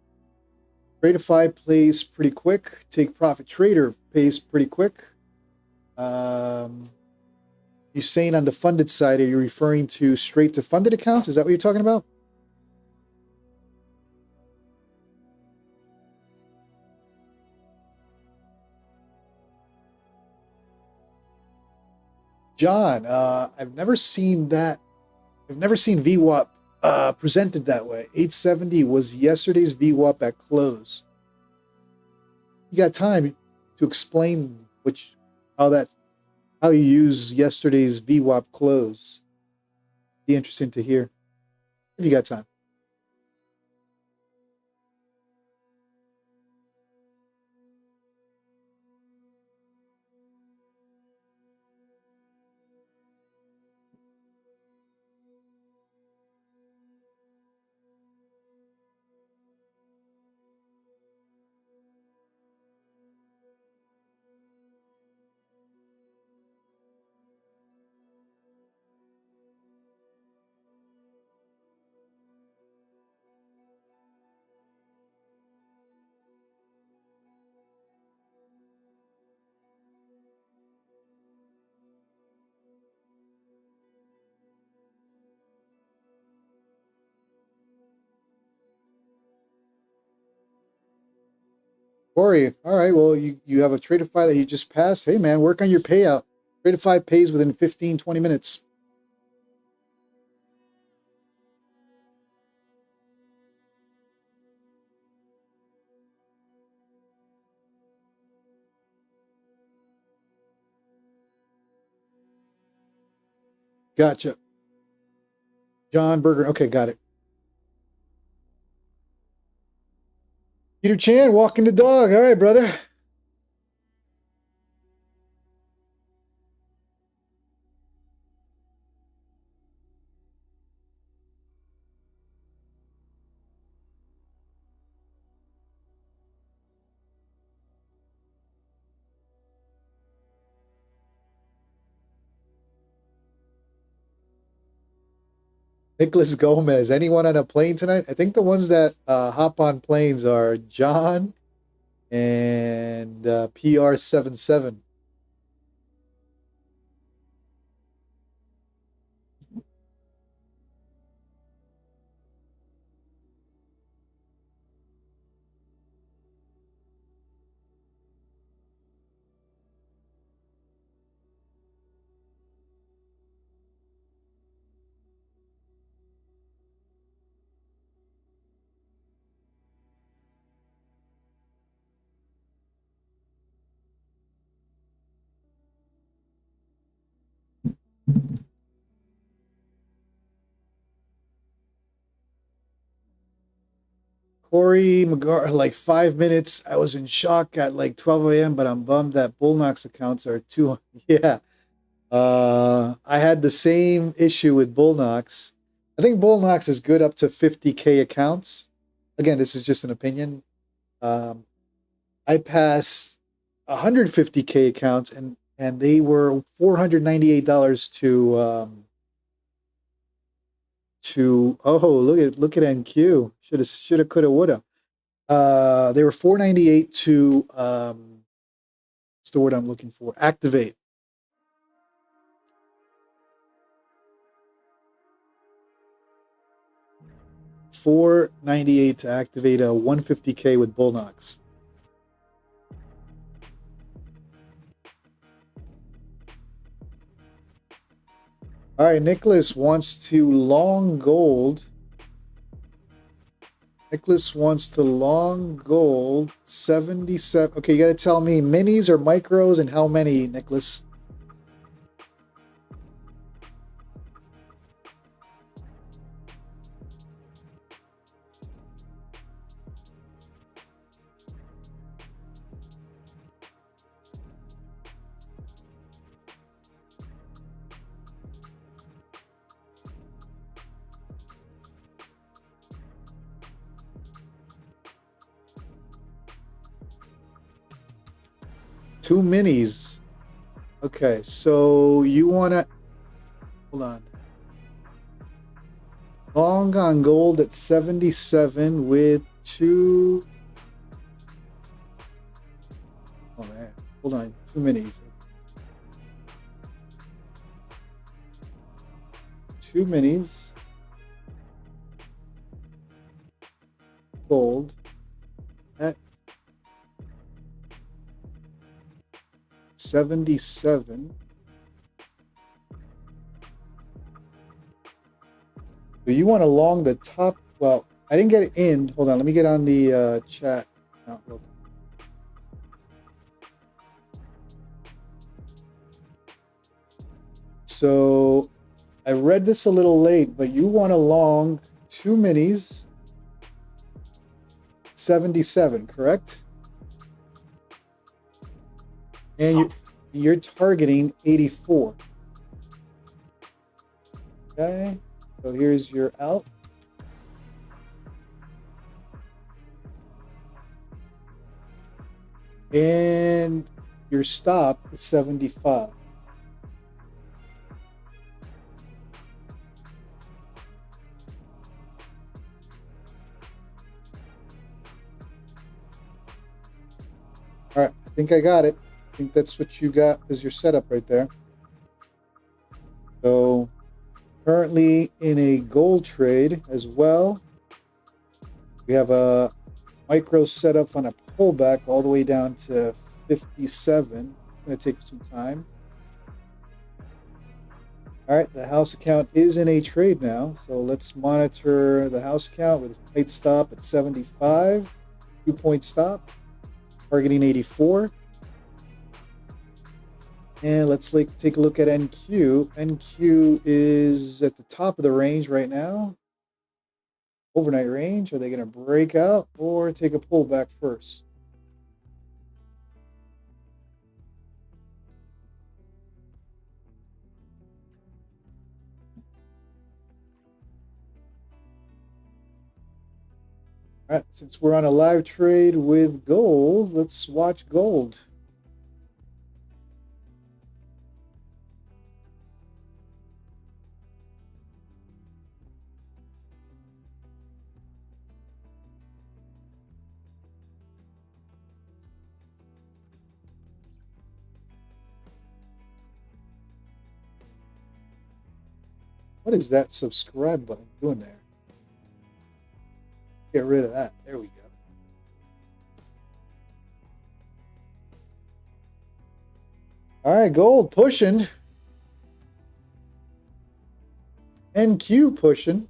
Tradeify plays pretty quick. Take Profit Trader pays pretty quick. You saying on the funded side, are you referring to straight to funded accounts? Is that what you're talking about? John, I've never seen that. I've never seen VWAP presented that way. 870 was yesterday's VWAP at close. You got time to explain how you use yesterday's VWAP close? Be interesting to hear if you got time. Corey, all right. Well, you have a Tradeify that you just passed. Hey, man, work on your payout. Tradeify pays within 15, 20 minutes. Gotcha. John Berger. Okay, got it. Peter Chan, walking the dog. All right, brother. Nicholas Gomez. Anyone on a plane tonight? I think the ones that hop on planes are John and PR77. Corey McGar, like 5 minutes. I was in shock at like 12 a.m., but I'm bummed that Bulenox accounts are too. Yeah. I had the same issue with Bulenox. I think Bulenox is good up to 50K accounts. Again, this is just an opinion. Um, I passed 150K accounts and they were $498 to oh look at NQ. Shoulda coulda woulda. They were 498 to what's the word I'm looking for? Activate. $498 to activate a 150K with Bulenox. All right, Nicholas wants to long gold. Nicholas wants to long gold 77. Okay, you got to tell me minis or micros and how many, Nicholas? Two minis. Okay, so you want to hold on. Long on gold at 77 with two. Oh man, hold on. Two minis. Two minis. Gold at 77. So you want to long the top. Well, I didn't get it in. Hold on. Let me get on the chat. Outlook. So I read this a little late, but you want to long two minis 77, correct? And you're targeting 84. Okay, so here's your out. And your stop is 75. All right, I think I got it. I think that's what you got as your setup right there. So currently in a gold trade as well. We have a micro setup on a pullback all the way down to 57. It's going to take some time. All right, the house account is in a trade now. So let's monitor the house account with a tight stop at 75. 2-point stop. Targeting 84. And let's take a look at NQ. NQ is at the top of the range right now. overnight range? Are they going to break out or take a pullback first? All right, since we're on a live trade with gold, let's watch gold. What is that subscribe button doing there? Get rid of that. There we go. All right, gold pushing. NQ pushing.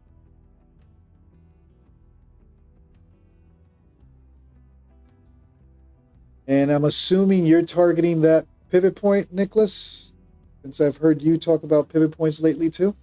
And I'm assuming you're targeting that pivot point, Nicholas, since I've heard you talk about pivot points lately too.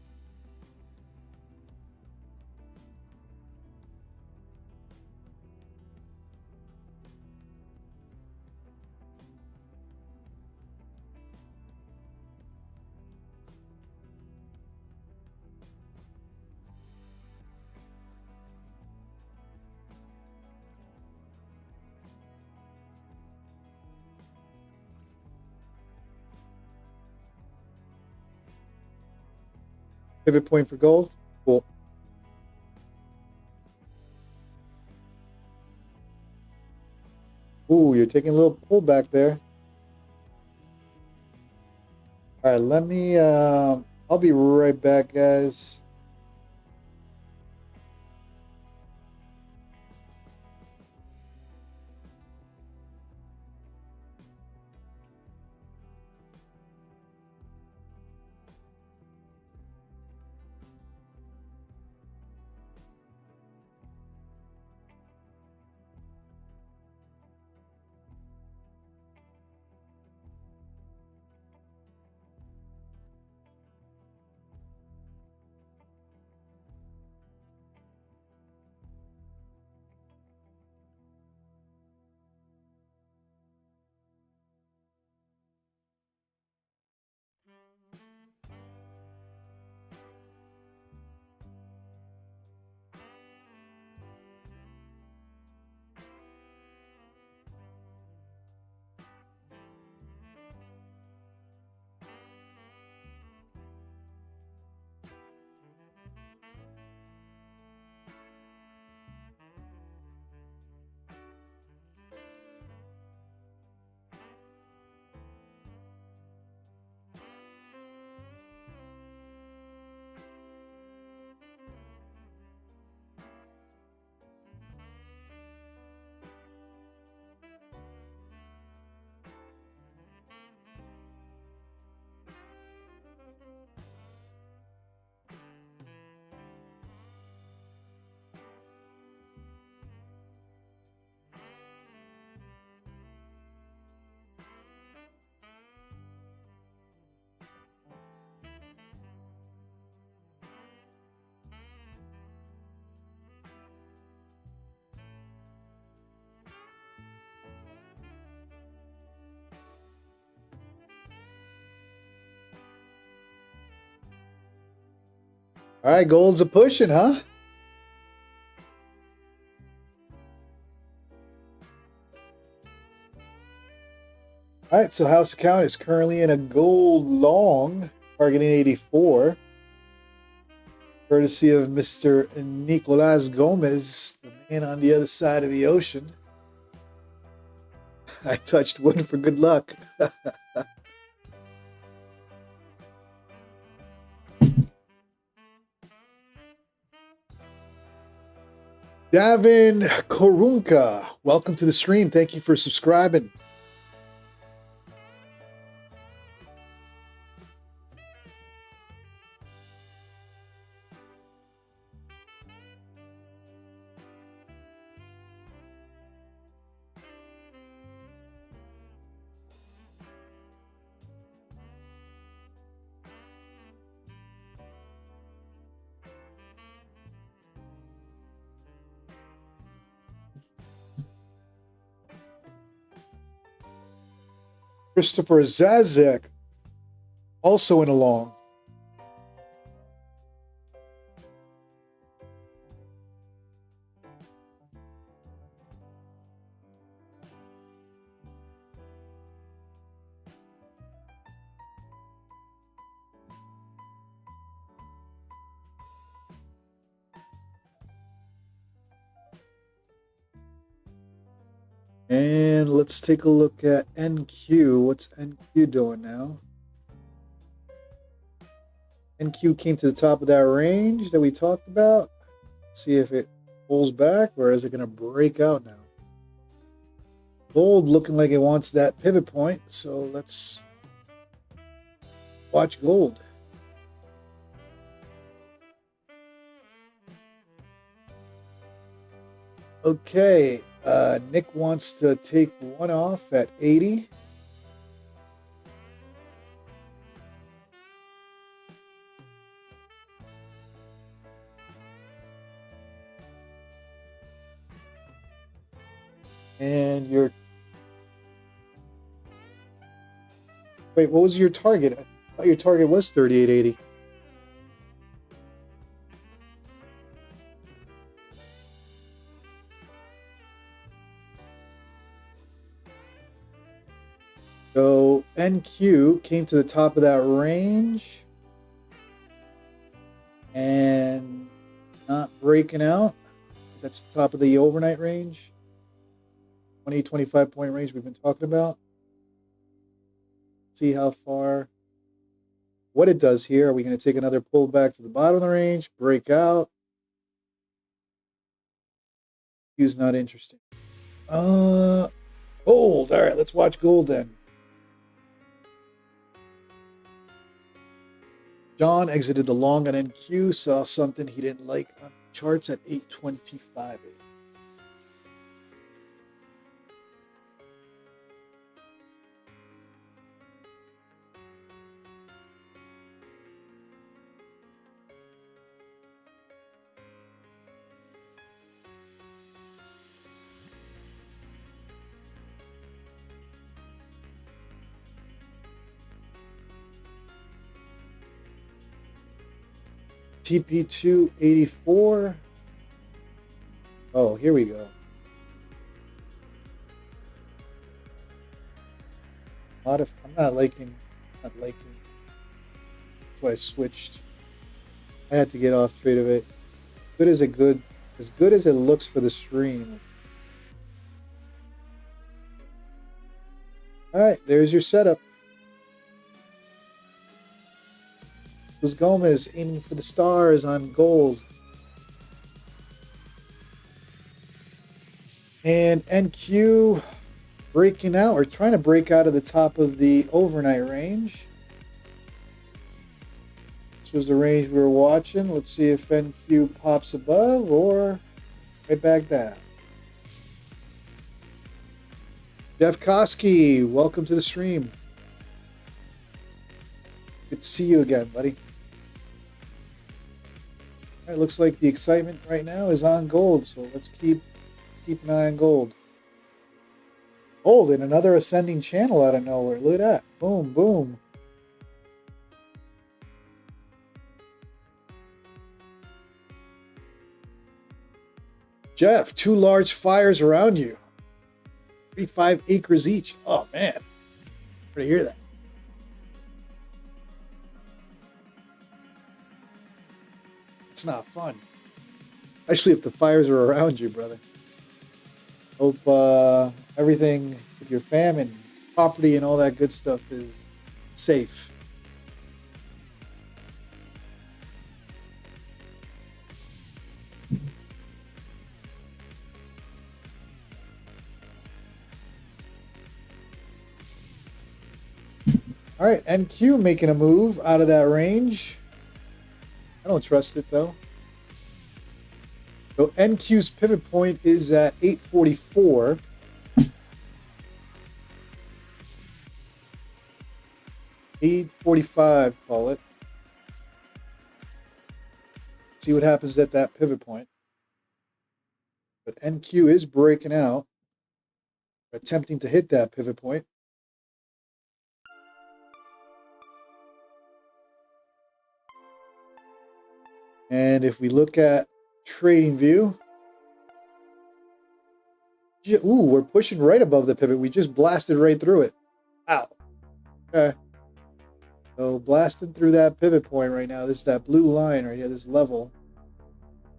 Pivot point for gold. Cool. Ooh, you're taking a little pullback there. All right, let me, I'll be right back, guys. All right, gold's a pushing, huh? All right, so house account is currently in a gold long, targeting 84. Courtesy of Mr. Nicolas Gomez, the man on the other side of the ocean. I touched wood for good luck. Davin Korunka, welcome to the stream. Thank you for subscribing. Christopher Zazek, also in a long. And let's take a look at NQ. What's NQ doing now? NQ came to the top of that range that we talked about. See if it pulls back, or is it going to break out now? Gold looking like it wants that pivot point, so let's watch gold. Okay, Nick wants to take one off at 80. And your... Wait, what was your target? I thought your target was 38.80. So NQ came to the top of that range and not breaking out. That's the top of the overnight range. 20, 25 point range we've been talking about. See how far, what it does here. Are we going to take another pull back to the bottom of the range, break out? Q's not interesting. Gold. All right, let's watch gold then. John exited the long on NQ, saw something he didn't like on charts at 825. TP284. Oh, here we go. I'm not liking. That's why I switched. I had to get off trade of it. As good as it looks for the stream. All right, there's your setup. Gomez aiming for the stars on gold. And NQ breaking out, or trying to break out of the top of the overnight range. This was the range we were watching. Let's see if NQ pops above or right back down. Jeff Koski, welcome to the stream. Good to see you again, buddy. All right, looks like the excitement right now is on gold, so let's keep an eye on gold. Gold in another ascending channel out of nowhere. Look at that. Boom, boom. Jeff, 2 large fires around you. 35 acres each. Oh, man. Good to hear that. It's not fun. Especially if the fires are around you, brother. Hope everything with your fam and property and all that good stuff is safe. All right, NQ making a move out of that range. I don't trust it though. So NQ's pivot point is at 844. $845, call it. See what happens at that pivot point. But NQ is breaking out, attempting to hit that pivot point. And if we look at trading view, ooh, we're pushing right above the pivot. We just blasted right through it. Ow. Okay. So blasting through that pivot point right now. This is that blue line right here, this level.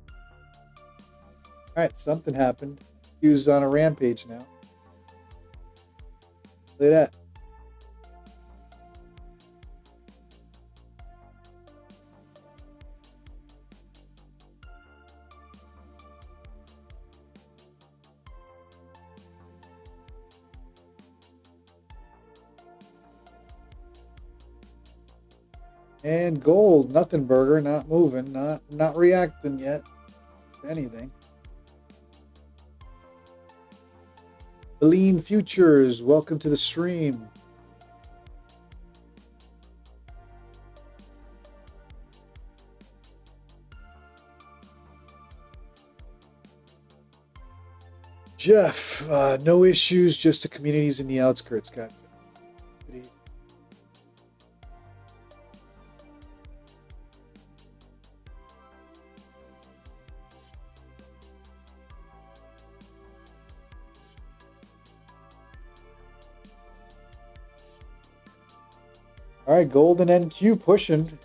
All right, something happened. Q's on a rampage now. Look at that. And gold, nothing burger, not moving, not reacting yet to anything. NASDAQ Futures, welcome to the stream. Jeff, no issues, just the communities in the outskirts. Gotcha. All right, gold and NQ pushing.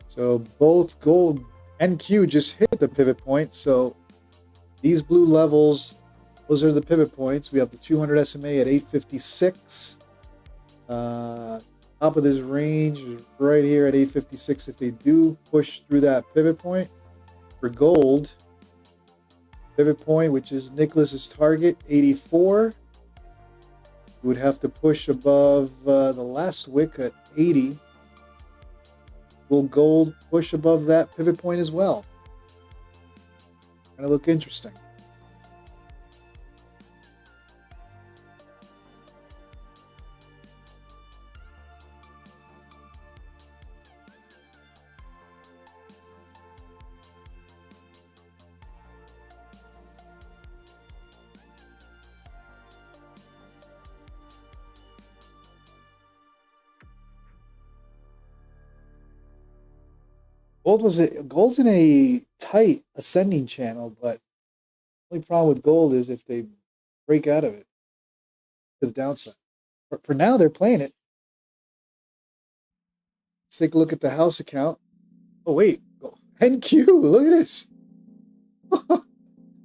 So both gold and Q just hit the pivot point. So these blue levels, those are the pivot points. We have the 200 SMA at 856. Top of this range is right here at 856. If they do push through that pivot point for gold, pivot point, which is Nicholas's target, 84. You would have to push above the last wick at 80. Will gold push above that pivot point as well? Gonna look interesting. Gold's in a tight ascending channel, but the only problem with gold is if they break out of it to the downside. But for now, they're playing it. Let's take a look at the house account. Oh wait, NQ, look at this.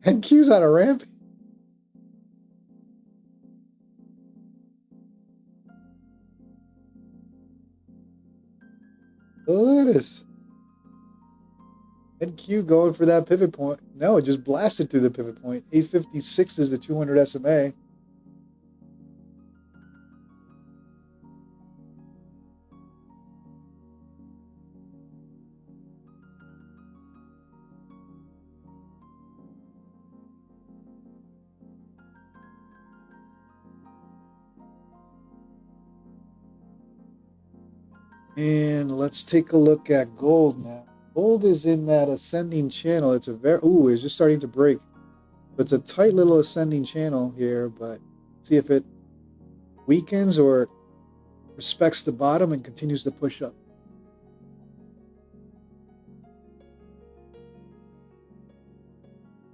NQ's on a ramp. Look at this. NQ going for that pivot point. No, it just blasted through the pivot point. 856 is the 200 SMA. And let's take a look at gold now. Gold is in that ascending channel. It's a it's just starting to break. It's a tight little ascending channel here, but see if it weakens or respects the bottom and continues to push up.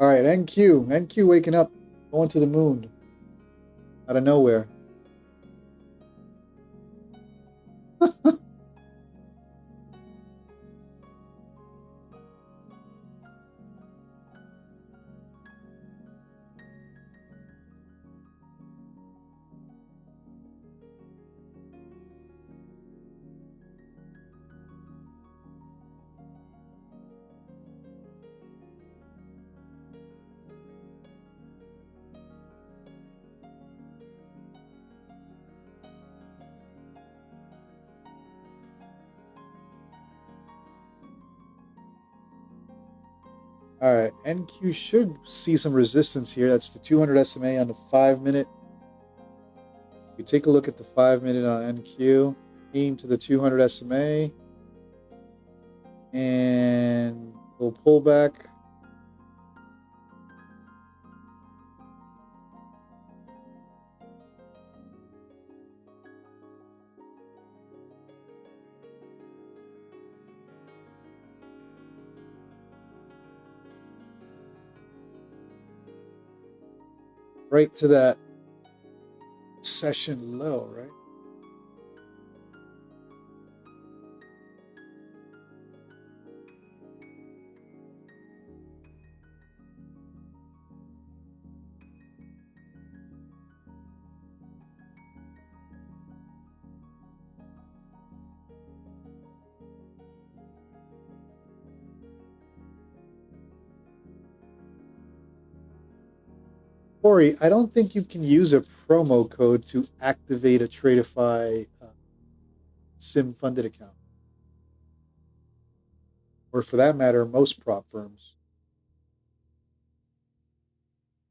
All right, NQ waking up, going to the moon out of nowhere. All right, NQ should see some resistance here. That's the 200 SMA on the 5-minute. We take a look at the 5-minute on NQ, aim to the 200 SMA, and we'll pull back. right to that session low, right? Corey, I don't think you can use a promo code to activate a Tradeify SIM funded account. Or for that matter, most prop firms.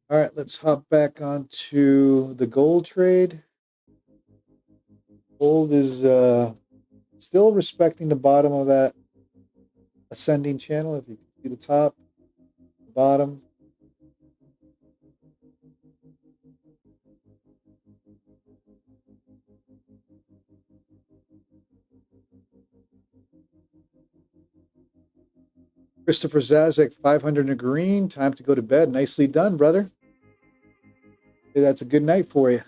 All right, let's hop back onto the gold trade. Gold is still respecting the bottom of that ascending channel. If you can see the top, the bottom. Christopher Zazek, 500 in green. Time to go to bed. Nicely done, brother. Hey, that's a good night for you.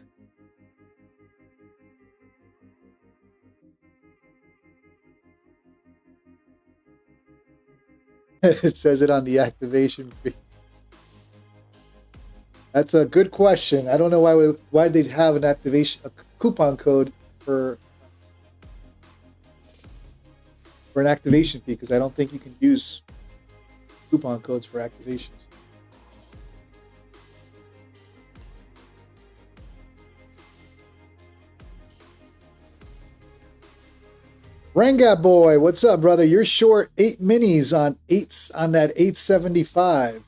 It says it on the activation fee. That's a good question. I don't know why they'd have a coupon code for an activation fee, because I don't think you can use coupon codes for activations. Ranga boy, what's up, brother? You're short 8 minis on that 875.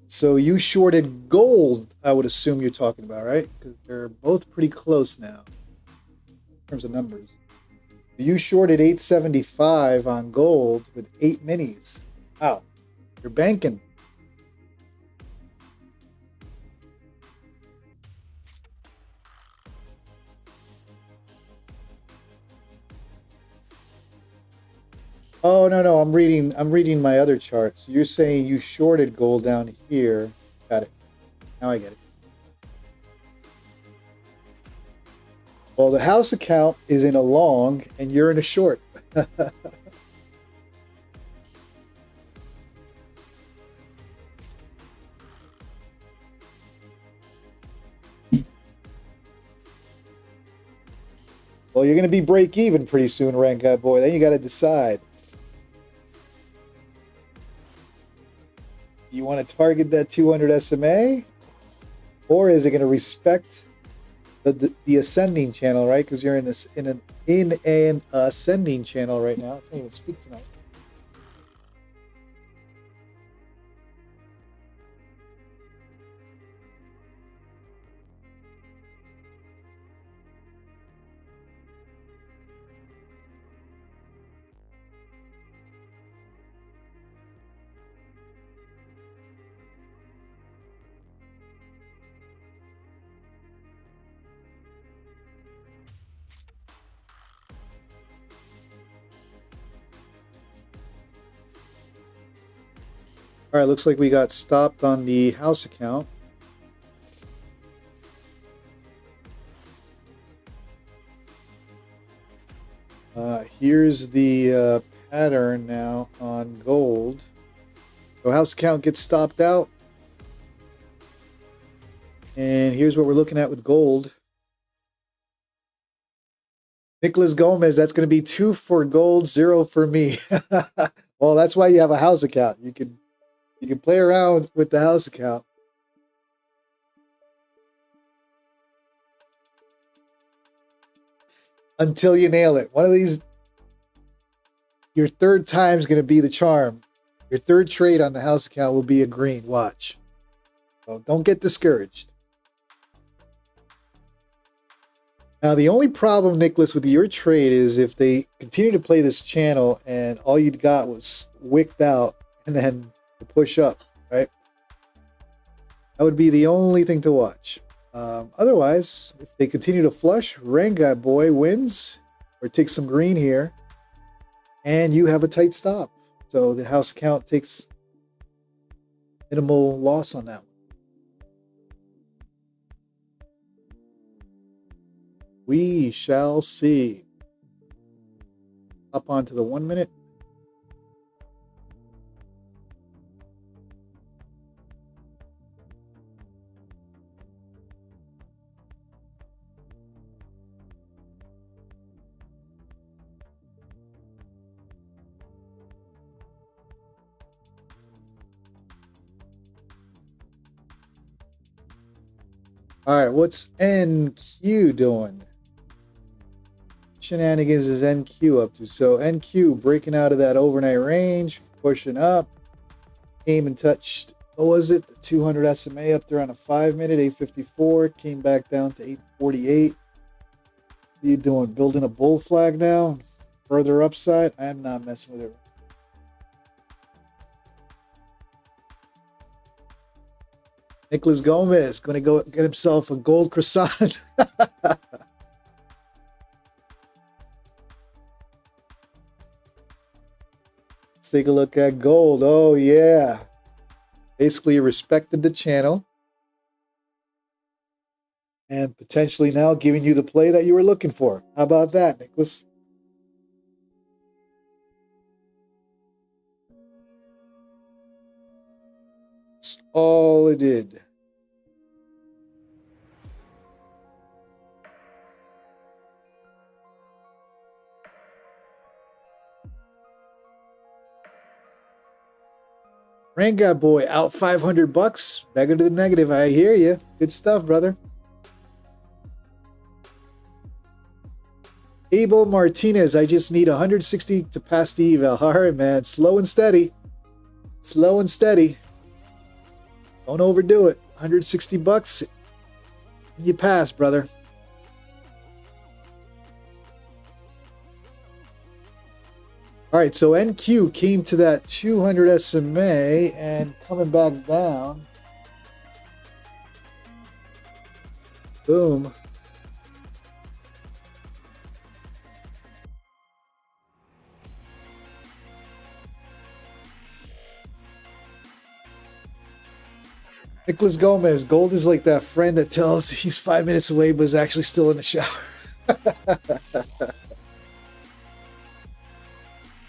So you shorted gold, I would assume you're talking about, right? Because they're both pretty close now in terms of numbers. You shorted 875 on gold with 8 minis. Wow, you're banking. Oh no, I'm reading my other charts. You're saying you shorted gold down here. Got it. Now I get it. Well, the house account is in a long and you're in a short. Well, you're going to be break even pretty soon, Rankat boy. Then you got to decide. Do you want to target that 200 SMA? Or is it going to respect the ascending channel, right? Because you're in an ascending channel right now. I can't even speak tonight. All right, looks like we got stopped on the house account. Here's the pattern now on gold. So house account gets stopped out. And here's what we're looking at with gold. Nicholas Gomez, that's going to be 2 for gold, 0 for me. Well, that's why you have a house account. You can play around with the house account. Until you nail it. One of these, your third time is going to be the charm. Your third trade on the house account will be a green. Watch. So don't get discouraged. Now, the only problem, Nicholas, with your trade is if they continue to play this channel and all you got was wicked out and then to push up, right? That would be the only thing to watch. Otherwise, if they continue to flush, Ranga boy wins or takes some green here, and you have a tight stop. So the house account takes Minimal loss on that one. We shall see. Up onto the 1 minute. All right, what's NQ doing? Shenanigans is NQ up to? So NQ breaking out of that overnight range, pushing up, came and touched, what was it? The 200 SMA up there on a 5 minute, 854, came back down to 848. What are you doing? Building a bull flag now? Further upside? I'm not messing with it. Nicholas Gomez going to go get himself a gold croissant. Let's take a look at gold. Oh, yeah. Basically respected the channel. And potentially now giving you the play that you were looking for. How about that, Nicholas? That's all it did. Ranga boy out $500. Back to the negative. I hear you. Good stuff, brother. Abel Martinez. I just need 160 to pass the eval. All right, man. Slow and steady. Slow and steady. Don't overdo it. $160. You pass, brother. All right, so NQ came to that 200 SMA and coming back down. Boom. Nicholas Gomez, gold is like that friend that tells he's 5 minutes away but is actually still in the shower.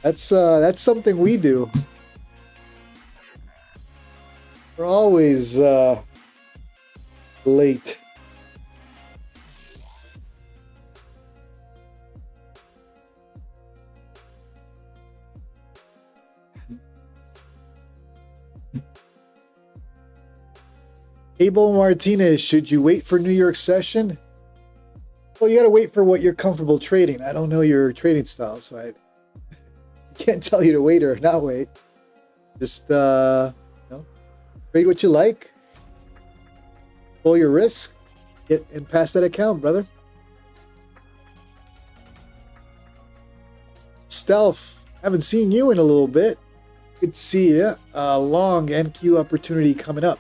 That's something we do. We're always late. Abel Martinez, should you wait for New York session? Well, you got to wait for what you're comfortable trading. I don't know your trading style, so I can't tell you to wait or not wait. Just trade what you like. Pull your risk. Get and pass that account, brother. Stealth, haven't seen you in a little bit. Good to see you. Long NQ opportunity coming up.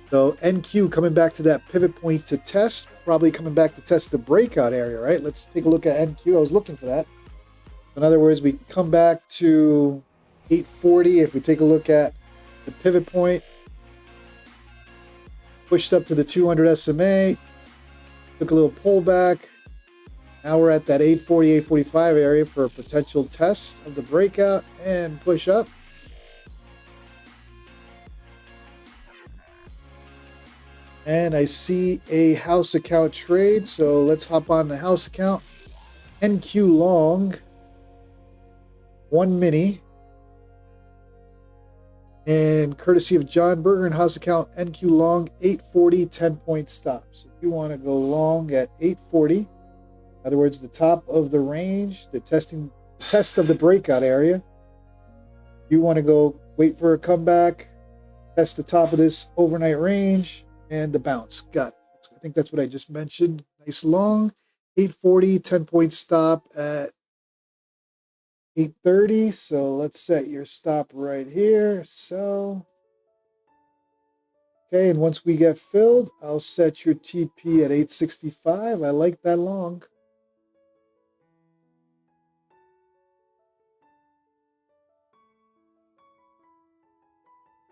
So NQ coming back to that pivot point to test, probably coming back to test the breakout area, right? Let's take a look at NQ. I was looking for that. In other words, we come back to 840. If we take a look at the pivot point, pushed up to the 200 SMA, took a little pullback. Now we're at that 840, 845 area for a potential test of the breakout and push up. And I see a house account trade, so let's hop on the house account. NQ long, 1 mini. And courtesy of John Berger and house account NQ long, 840, 10-point stop. So if you want to go long at 840, in other words, the top of the range, the test of the breakout area. You want to go wait for a comeback, test the top of this overnight range, and the bounce. Got it. I think that's what I just mentioned. Nice long, 840, 10-point stop at 830. So let's set your stop right here. So, okay, and once we get filled, I'll set your TP at 865. I like that long.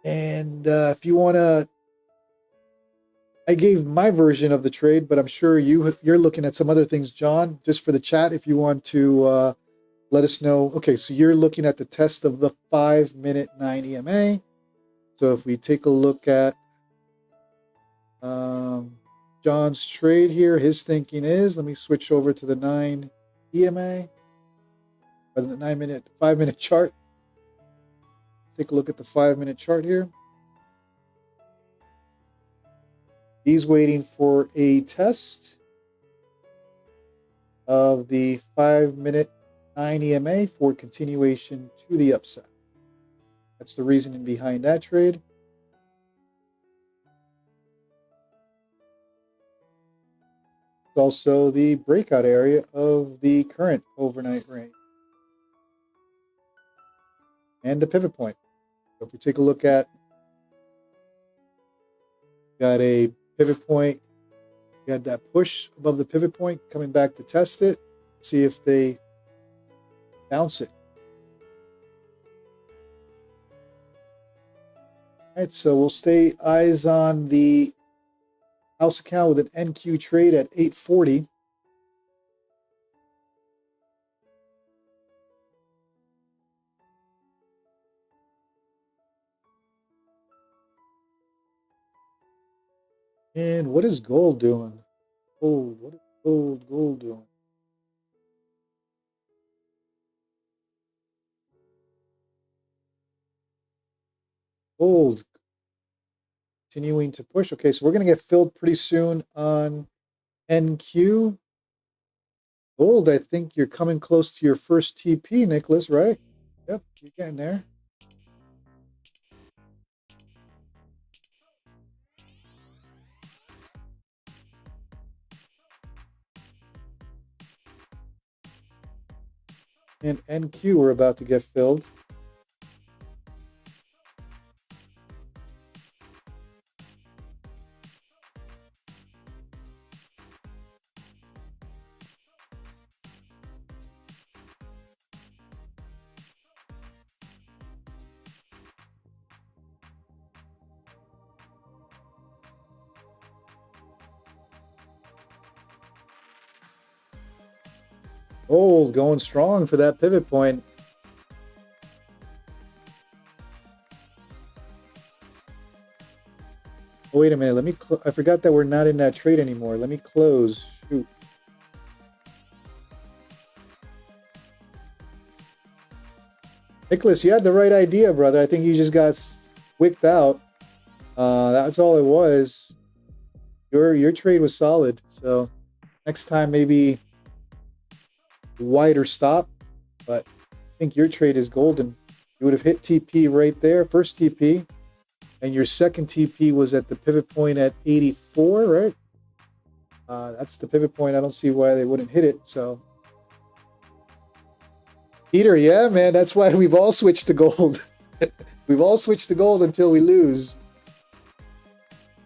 And if you want to, I gave my version of the trade, but I'm sure you're looking at some other things, John, just for the chat. If you want to let us know. Okay, so you're looking at the test of the 5-minute 9 EMA. So if we take a look at John's trade here, his thinking is, let me switch over to the 9 EMA, or the 5-minute chart. Take a look at the 5-minute chart here. He's waiting for a test of the 5-minute 9 EMA for continuation to the upside. That's the reasoning behind that trade. It's also the breakout area of the current overnight range and the pivot point. So if we take a look at, got a pivot point, we had that push above the pivot point, coming back to test it, see if they bounce it. All right, so we'll stay eyes on the house account with an NQ trade at 840. And what is gold doing? Gold, what is gold doing? Gold continuing to push. Okay, so we're going to get filled pretty soon on NQ. Gold, I think you're coming close to your first TP, Nicholas, right? Yep, you're getting there. And NQ, we're about to get filled. Gold going strong for that pivot point. Oh, wait a minute. Let me. I forgot that we're not in that trade anymore. Let me close. Shoot. Nicholas, you had the right idea, brother. I think you just got wicked out. That's all it was. Your trade was solid. So next time maybe wider stop, but I think your trade is golden. You would have hit TP right there, first TP, and your second TP was at the pivot point at 84, right? That's the pivot point. I don't see why they wouldn't hit it. So Peter, yeah, man, that's why we've all switched to gold. We've all switched to gold until we lose.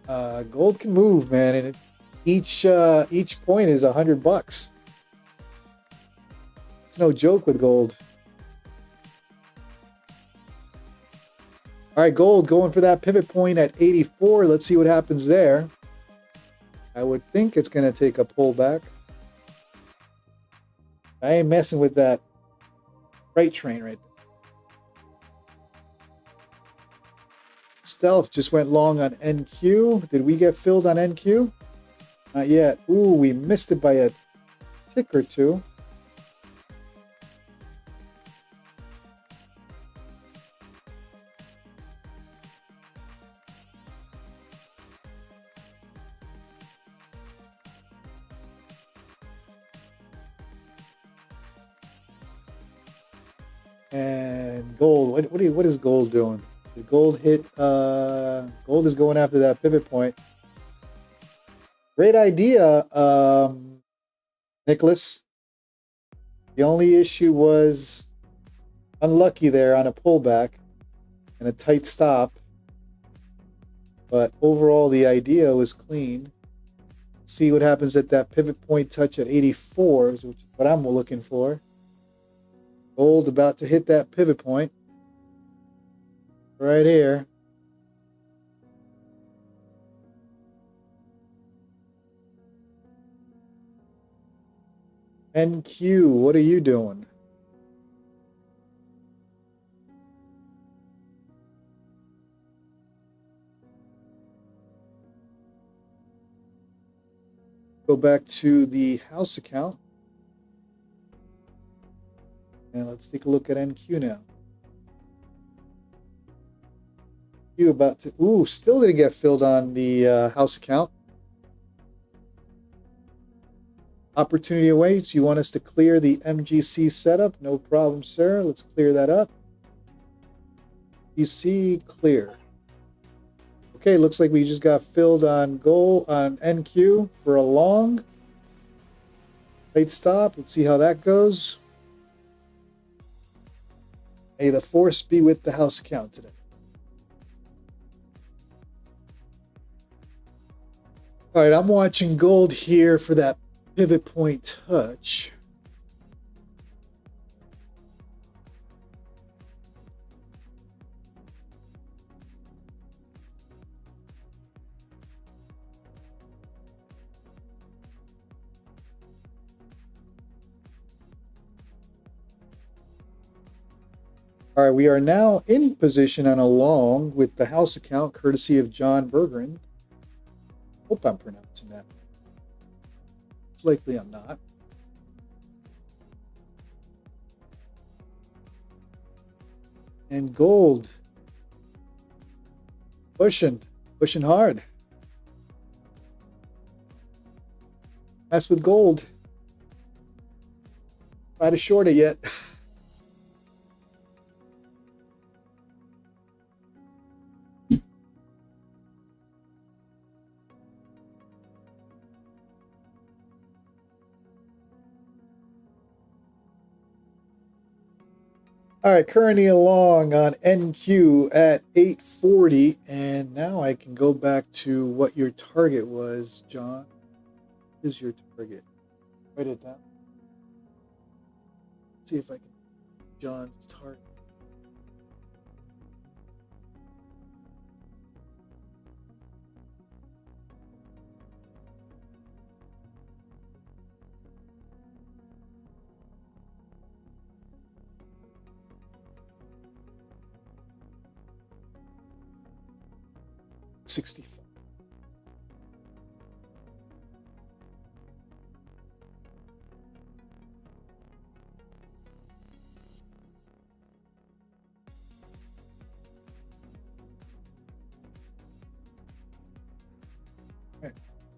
Gold can move, man, and each point is $100. It's no joke with gold. All right, gold going for that pivot point at 84. Let's see what happens there. I would think it's going to take a pullback. I ain't messing with that freight train right there. Stealth just went long on NQ. Did we get filled on NQ? Not yet. Ooh, we missed it by a tick or two. And gold, what is gold doing? The gold hit, gold is going after that pivot point. Great idea, Nicholas. The only issue was unlucky there on a pullback and a tight stop. But overall, the idea was clean. See what happens at that pivot point touch at 84, which is what I'm looking for. Gold about to hit that pivot point right here. NQ, what are you doing? Go back to the house account. And let's take a look at NQ now. You about to, ooh, still didn't get filled on the house account. Opportunity awaits. You want us to clear the MGC setup? No problem, sir. Let's clear that up. You see, clear. Okay, looks like we just got filled on gold on NQ for a long. Late stop. Let's see how that goes. May the force be with the house account today. All right, I'm watching gold here for that pivot point touch. All right, we are now in position on a long with the house account, courtesy of John Bergeron. Hope I'm pronouncing that. It's likely I'm not. And gold. Pushing hard. Mess with gold. Try to short it yet. All right, currently along on NQ at 840, and now I can go back to what your target was, John. What is your target? Write it down. See if I can. John's target. $65.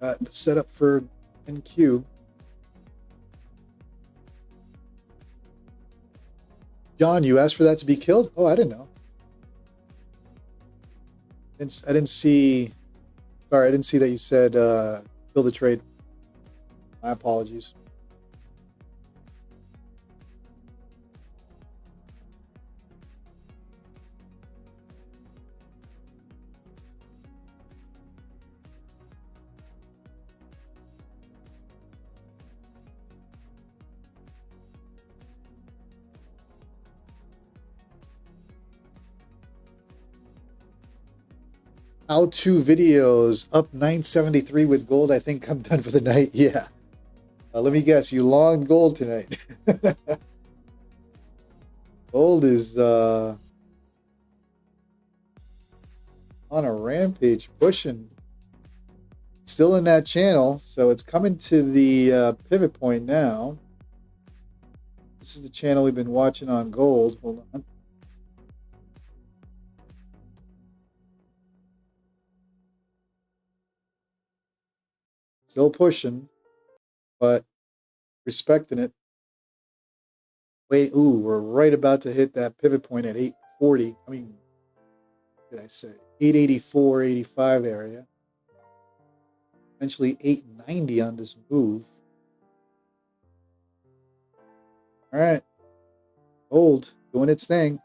The setup for NQ. John, you asked for that to be killed? Oh, I didn't know. I didn't see. Sorry, I didn't see that you said kill the trade. My apologies. How-to videos up 973 with gold. I think I'm done for the night. Yeah. Let me guess. You long gold tonight. Gold is on a rampage, pushing. Still in that channel, so it's coming to the pivot point now. This is the channel we've been watching on gold. Hold on. Still pushing, but respecting it. Wait, ooh, we're right about to hit that pivot point at 840. I mean, what did I say? 884, 85 area. Eventually 890 on this move. All right. Gold doing its thing.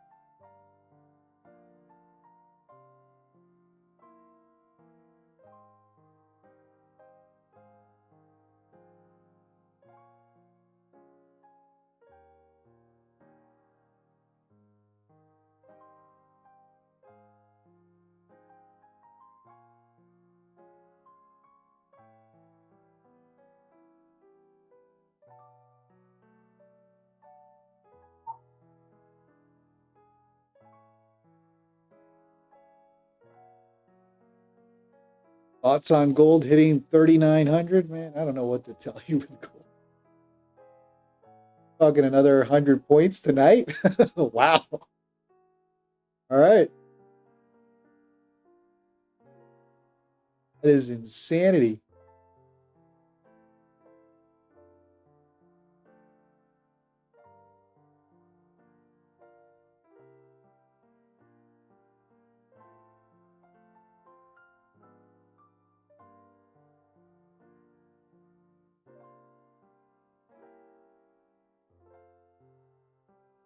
Thoughts on gold hitting 3,900? Man, I don't know what to tell you with gold. Talking another 100 points tonight? Wow. All right. That is insanity.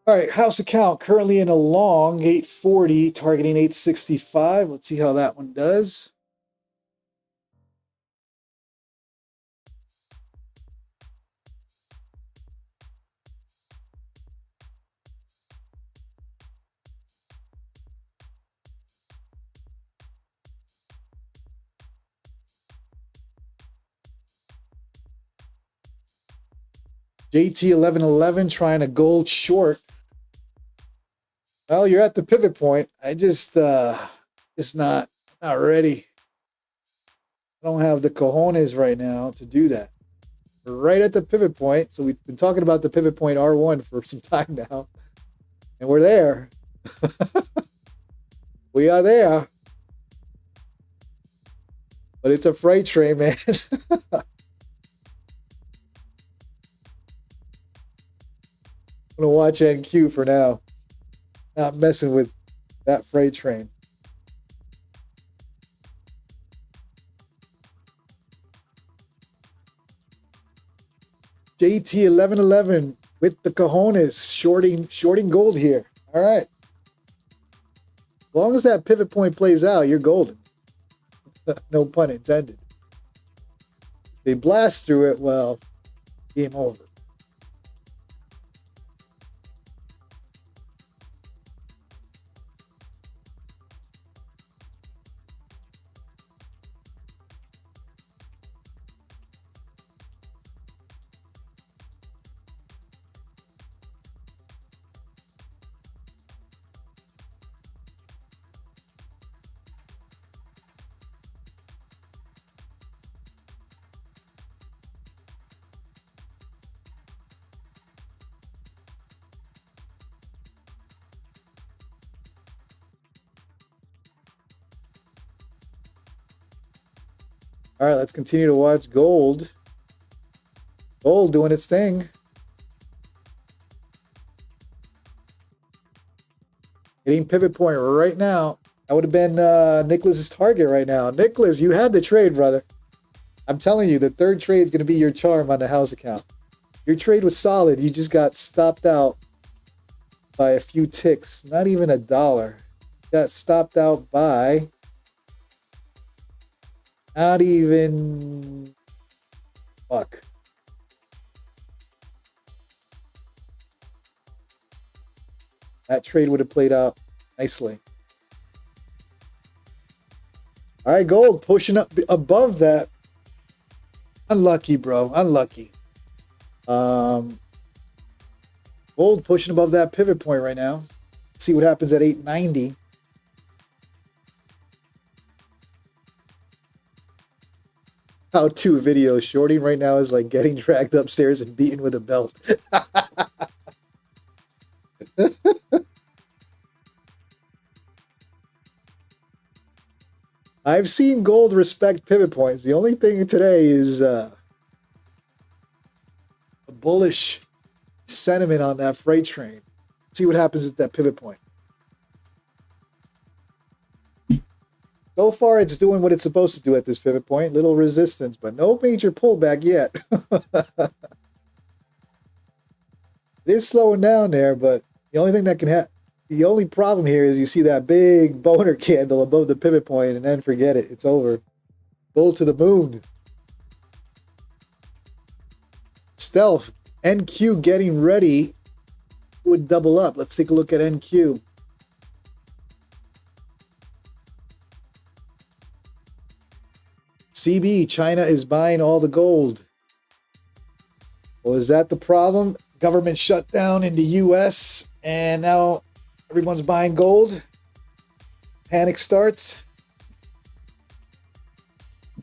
All right, house account currently in a long 840, targeting 865. Let's see how that one does. JT 1111 trying a gold short. Well, you're at the pivot point. I just not ready. I don't have the cojones right now to do that. We're right at the pivot point. So we've been talking about the pivot point R1 for some time now. And we're there. We are there. But it's a freight train, man. I'm gonna watch NQ for now. Not messing with that freight train. JT 1111 with the cojones shorting gold here. All right. As long as that pivot point plays out, you're golden. No pun intended. If they blast through it, well, game over. All right, let's continue to watch gold. Gold doing its thing. Hitting pivot point right now. That would have been Nicholas's target right now. Nicholas, you had the trade, brother. I'm telling you, the third trade is going to be your charm on the house account. Your trade was solid. You just got stopped out by a few ticks. Not even $1. Got stopped out by not even fuck. That trade would have played out nicely. All right, gold pushing up above that. Unlucky, bro. Unlucky. Gold pushing above that pivot point right now. Let's see what happens at 890. How-to video shorting right now is like getting dragged upstairs and beaten with a belt. I've seen gold respect pivot points. The only thing today is a bullish sentiment on that freight train. See what happens at that pivot point. So far, it's doing what it's supposed to do at this pivot point. Little resistance, but no major pullback yet. It is slowing down there, but the only thing that can happen, the only problem here is you see that big boner candle above the pivot point, and then forget it. It's over. Gold to the moon. Stealth. NQ getting ready. Would double up. Let's take a look at NQ. CB, China is buying all the gold. Well, is that the problem? Government shutdown in the US, and now everyone's buying gold. Panic starts.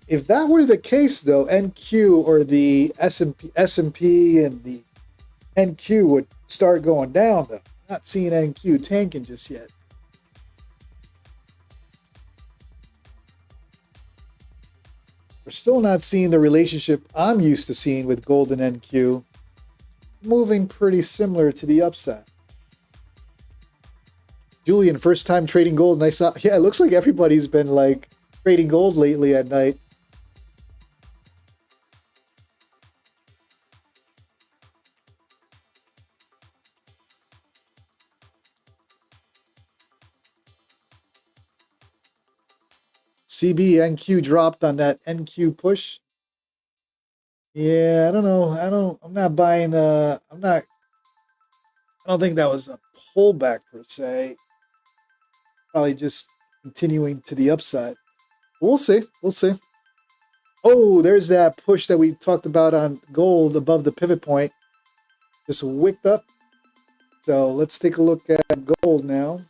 if that were the case, though, NQ or the S&P and the NQ would start going down, though. Not seeing NQ tanking just yet. We're still not seeing the relationship I'm used to seeing with gold and NQ. Moving pretty similar to the upside. Julian, first time trading gold, and I saw, yeah, it looks like everybody's been like trading gold lately at night. CB NQ dropped on that NQ push. Yeah, I don't know. I'm not buying I don't think that was a pullback per se. Probably just continuing to the upside. We'll see. We'll see. Oh, there's that push that we talked about on gold above the pivot point. Just wicked up. So let's take a look at gold now.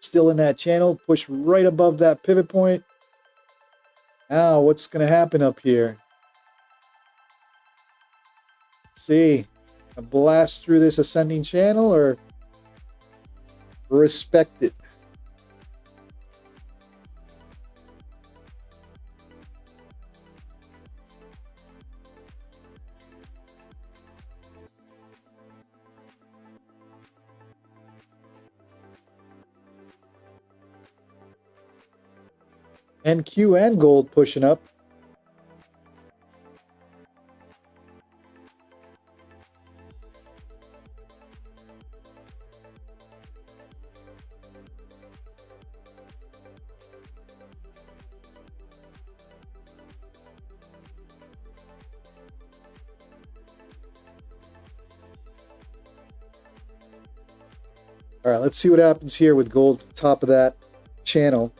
Still in that channel, push right above that pivot point. Now, what's going to happen up here? See, a blast through this ascending channel or respect it? NQ and gold pushing up. All right, let's see what happens here with gold at the top of that channel.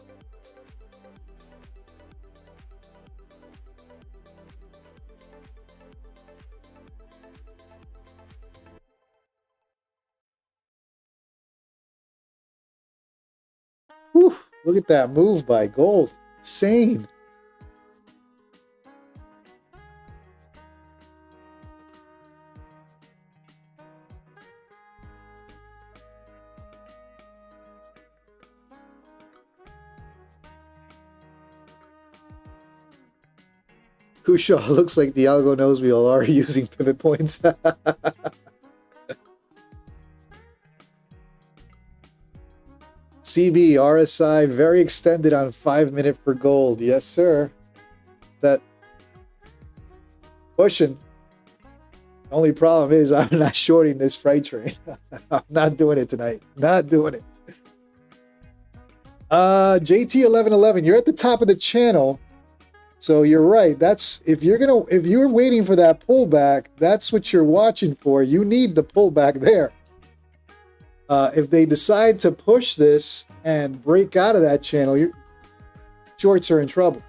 Whew, look at that move by gold. Insane. Kusha, looks like the algo knows we all are using pivot points. CB, RSI, very extended on 5-minute for gold. Yes, sir. That pushing. Only problem is I'm not shorting this freight train. I'm not doing it tonight. Not doing it. JT1111, you're at the top of the channel. So you're right. That's if you're waiting for that pullback, that's what you're watching for. You need the pullback there. If they decide to push this and break out of that channel, your shorts are in trouble.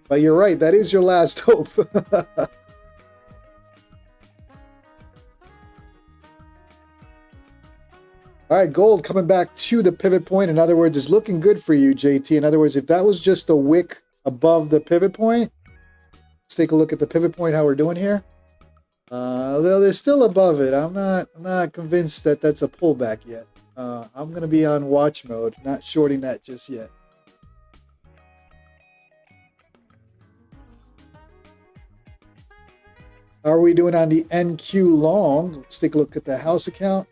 But you're right. That is your last hope. All right, gold coming back to the pivot point. In other words, is looking good for you, JT. In other words, if that was just a wick above the pivot point, let's take a look at the pivot point, how we're doing here. Though they're still above it, I'm not convinced that that's a pullback yet. I'm going to be on watch mode, not shorting that just yet. How are we doing on the NQ long? Let's take a look at the house account.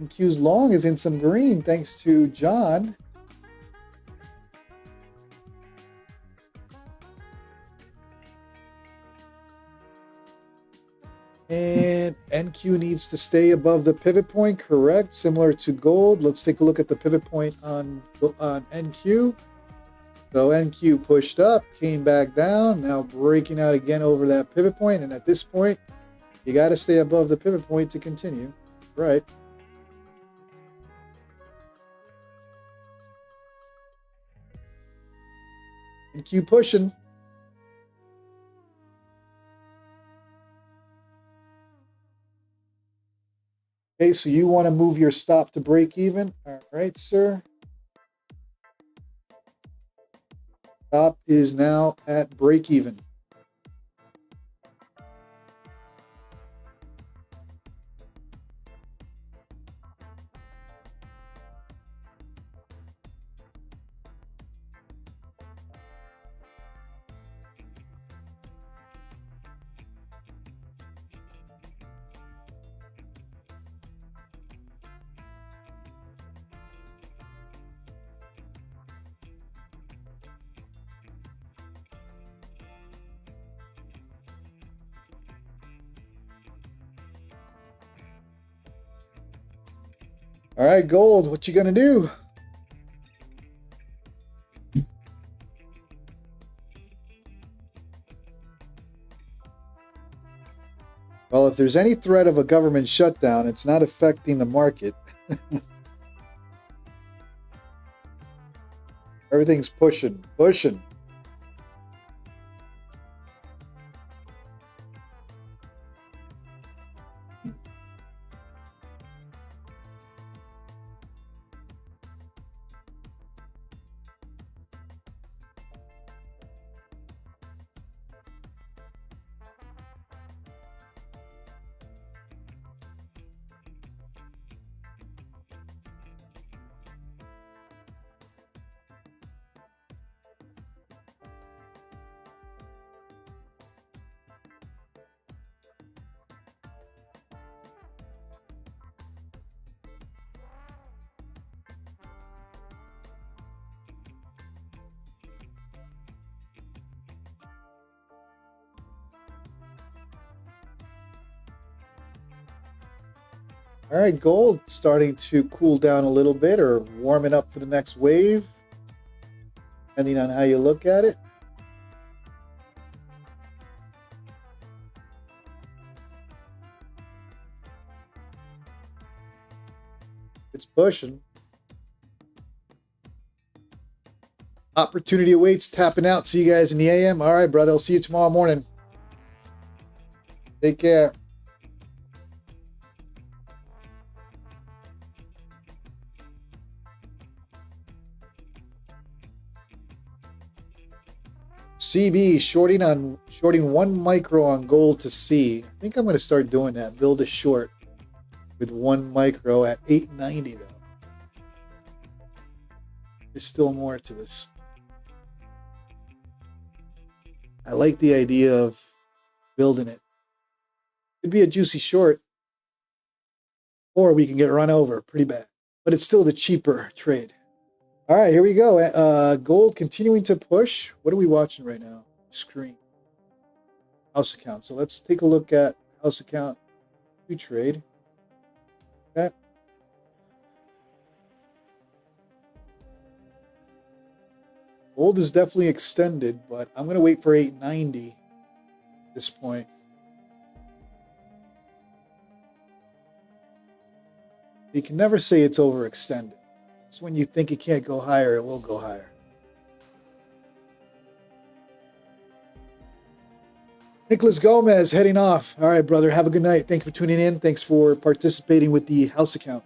NQ's long is in some green thanks to John. And NQ needs to stay above the pivot point, correct? Similar to gold. Let's take a look at the pivot point on NQ. So NQ pushed up, came back down, now breaking out again over that pivot point. And at this point, you got to stay above the pivot point to continue, right? NQ pushing. Okay, so you want to move your stop to break even. All right, sir. Stop is now at break even. All right, gold, what you gonna do? Well, if there's any threat of a government shutdown, it's not affecting the market. Everything's pushing. All right, gold starting to cool down a little bit or warming up for the next wave, depending on how you look at it. It's pushing. Opportunity awaits, tapping out. See you guys in the AM. All right, brother. I'll see you tomorrow morning. Take care. CB shorting 1 micro on gold to C. I think I'm going to start doing that. Build a short with 1 micro at 890 though. There's still more to this. I like the idea of building it. Could be a juicy short, or we can get run over pretty bad. But it's still the cheaper trade. All right, here we go. Gold continuing to push. What are we watching right now? Screen. House account. So let's take a look at house account. New trade. Okay. Gold is definitely extended, but I'm going to wait for 890 at this point. You can never say it's overextended. It's when you think it can't go higher, it will go higher. Nicholas Gomez heading off. All right, brother. Have a good night. Thanks for tuning in. Thanks for participating with the house account.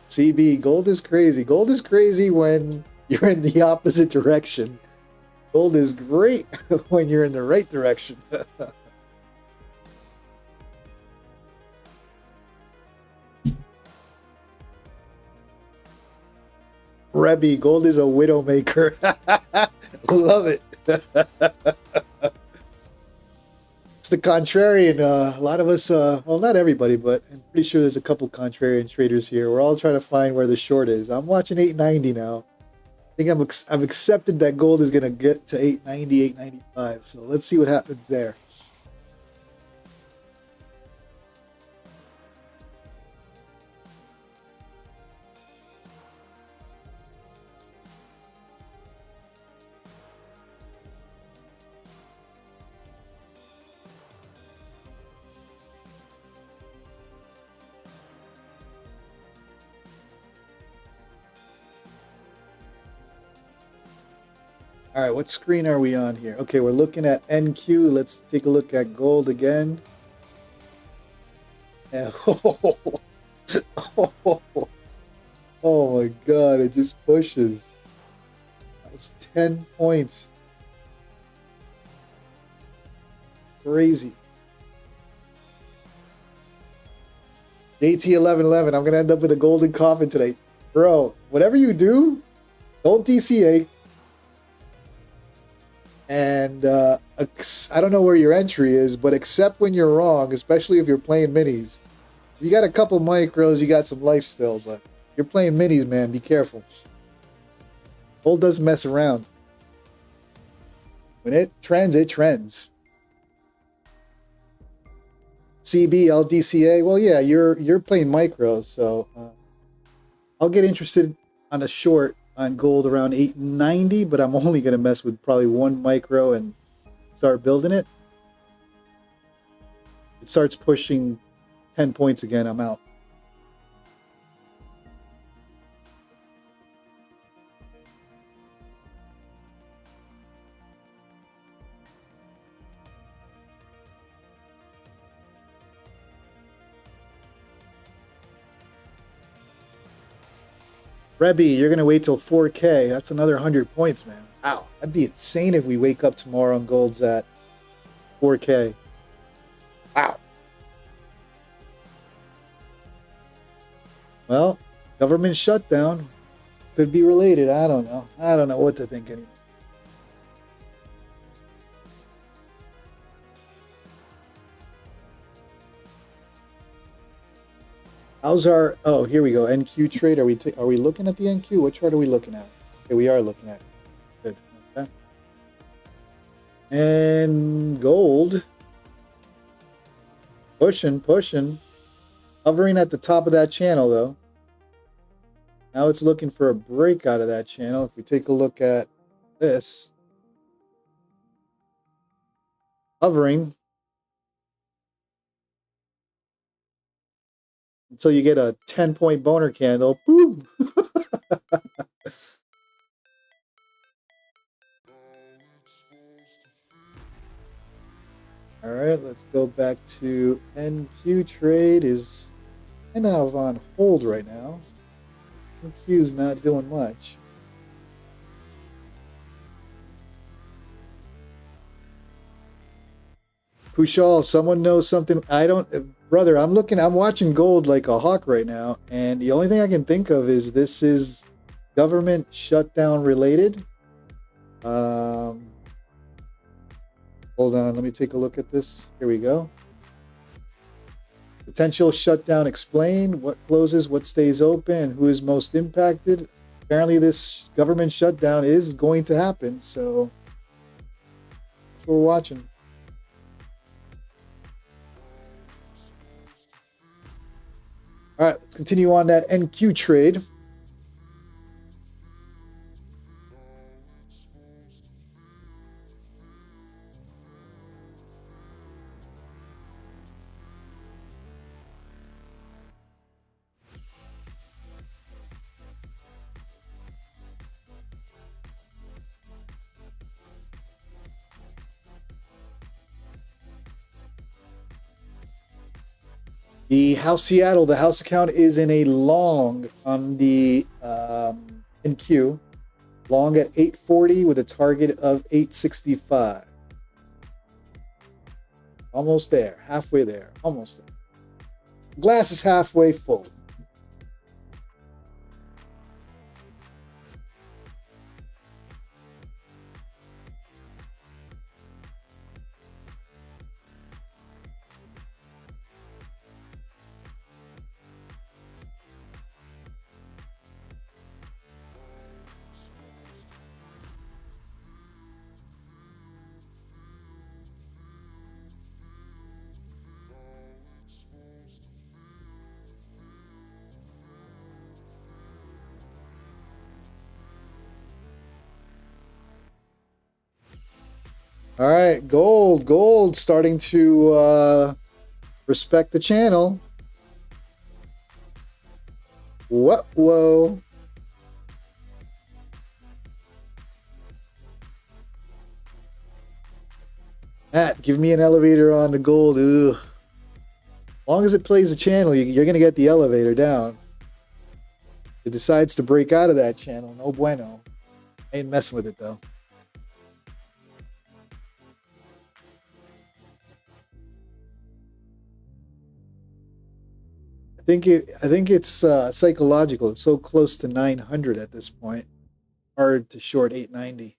CB, gold is crazy. Gold is crazy when you're in the opposite direction. Gold is great when you're in the right direction. Rebbe, gold is a widow maker. Love it. It's the contrarian. A lot of us, well, not everybody, but I'm pretty sure there's a couple contrarian traders here. We're all trying to find where the short is. I'm watching 890 now. I think I've accepted that gold is going to get to 890, 895. So let's see what happens there. All right, what screen are we on here? Okay, we're looking at NQ. Let's take a look at gold again. And, oh my God, it just pushes. That's 10 points. Crazy. JT1111, I'm going to end up with a golden coffin today. Bro, whatever you do, don't DCA. And I don't know where your entry is, but accept when you're wrong, especially if you're playing minis. If you got a couple micros, you got some life still, but you're playing minis, man. Be careful. Gold doesn't mess around. When it trends. CB, LDCA. Well, yeah, you're playing micros, so I'll get interested on a short on gold around 890, but I'm only going to mess with probably one micro and start building it. It starts pushing 10 points again, I'm out. Rebby, you're going to wait till 4K. That's another 100 points, man. Wow. That'd be insane if we wake up tomorrow and gold's at 4K. Wow. Well, government shutdown could be related. I don't know. I don't know what to think anymore. How's our... Oh, here we go. NQ trade. Are we looking at the NQ? What chart are we looking at? Okay, we are looking at it. Good. Okay. And gold. Pushing. Hovering at the top of that channel, though. Now it's looking for a break out of that channel. If we take a look at this. Hovering. Until you get a 10-point boner candle. Boom! All right, let's go back to NQ trade is kind of on hold right now. NQ's not doing much. Kushal, someone knows something. I don't, brother, I'm watching gold like a hawk right now. And the only thing I can think of is this is government shutdown related. Hold on, let me take a look at this. Here we go. Potential shutdown explained. What closes, what stays open, who is most impacted. Apparently this government shutdown is going to happen, so that's what we're watching. All right, let's continue on that NQ trade. The House Seattle, the house account is in a long on the NQ. Long at 840 with a target of 865. Almost there, halfway there, almost there. Glass is halfway full. All right, gold starting to respect the channel. Whoa. Matt, give me an elevator on the gold. Ugh. As long as it plays the channel, you're going to get the elevator down. If it decides to break out of that channel, no bueno. I ain't messing with it, though. I think it's psychological. It's so close to 900 at this point. Hard to short 890.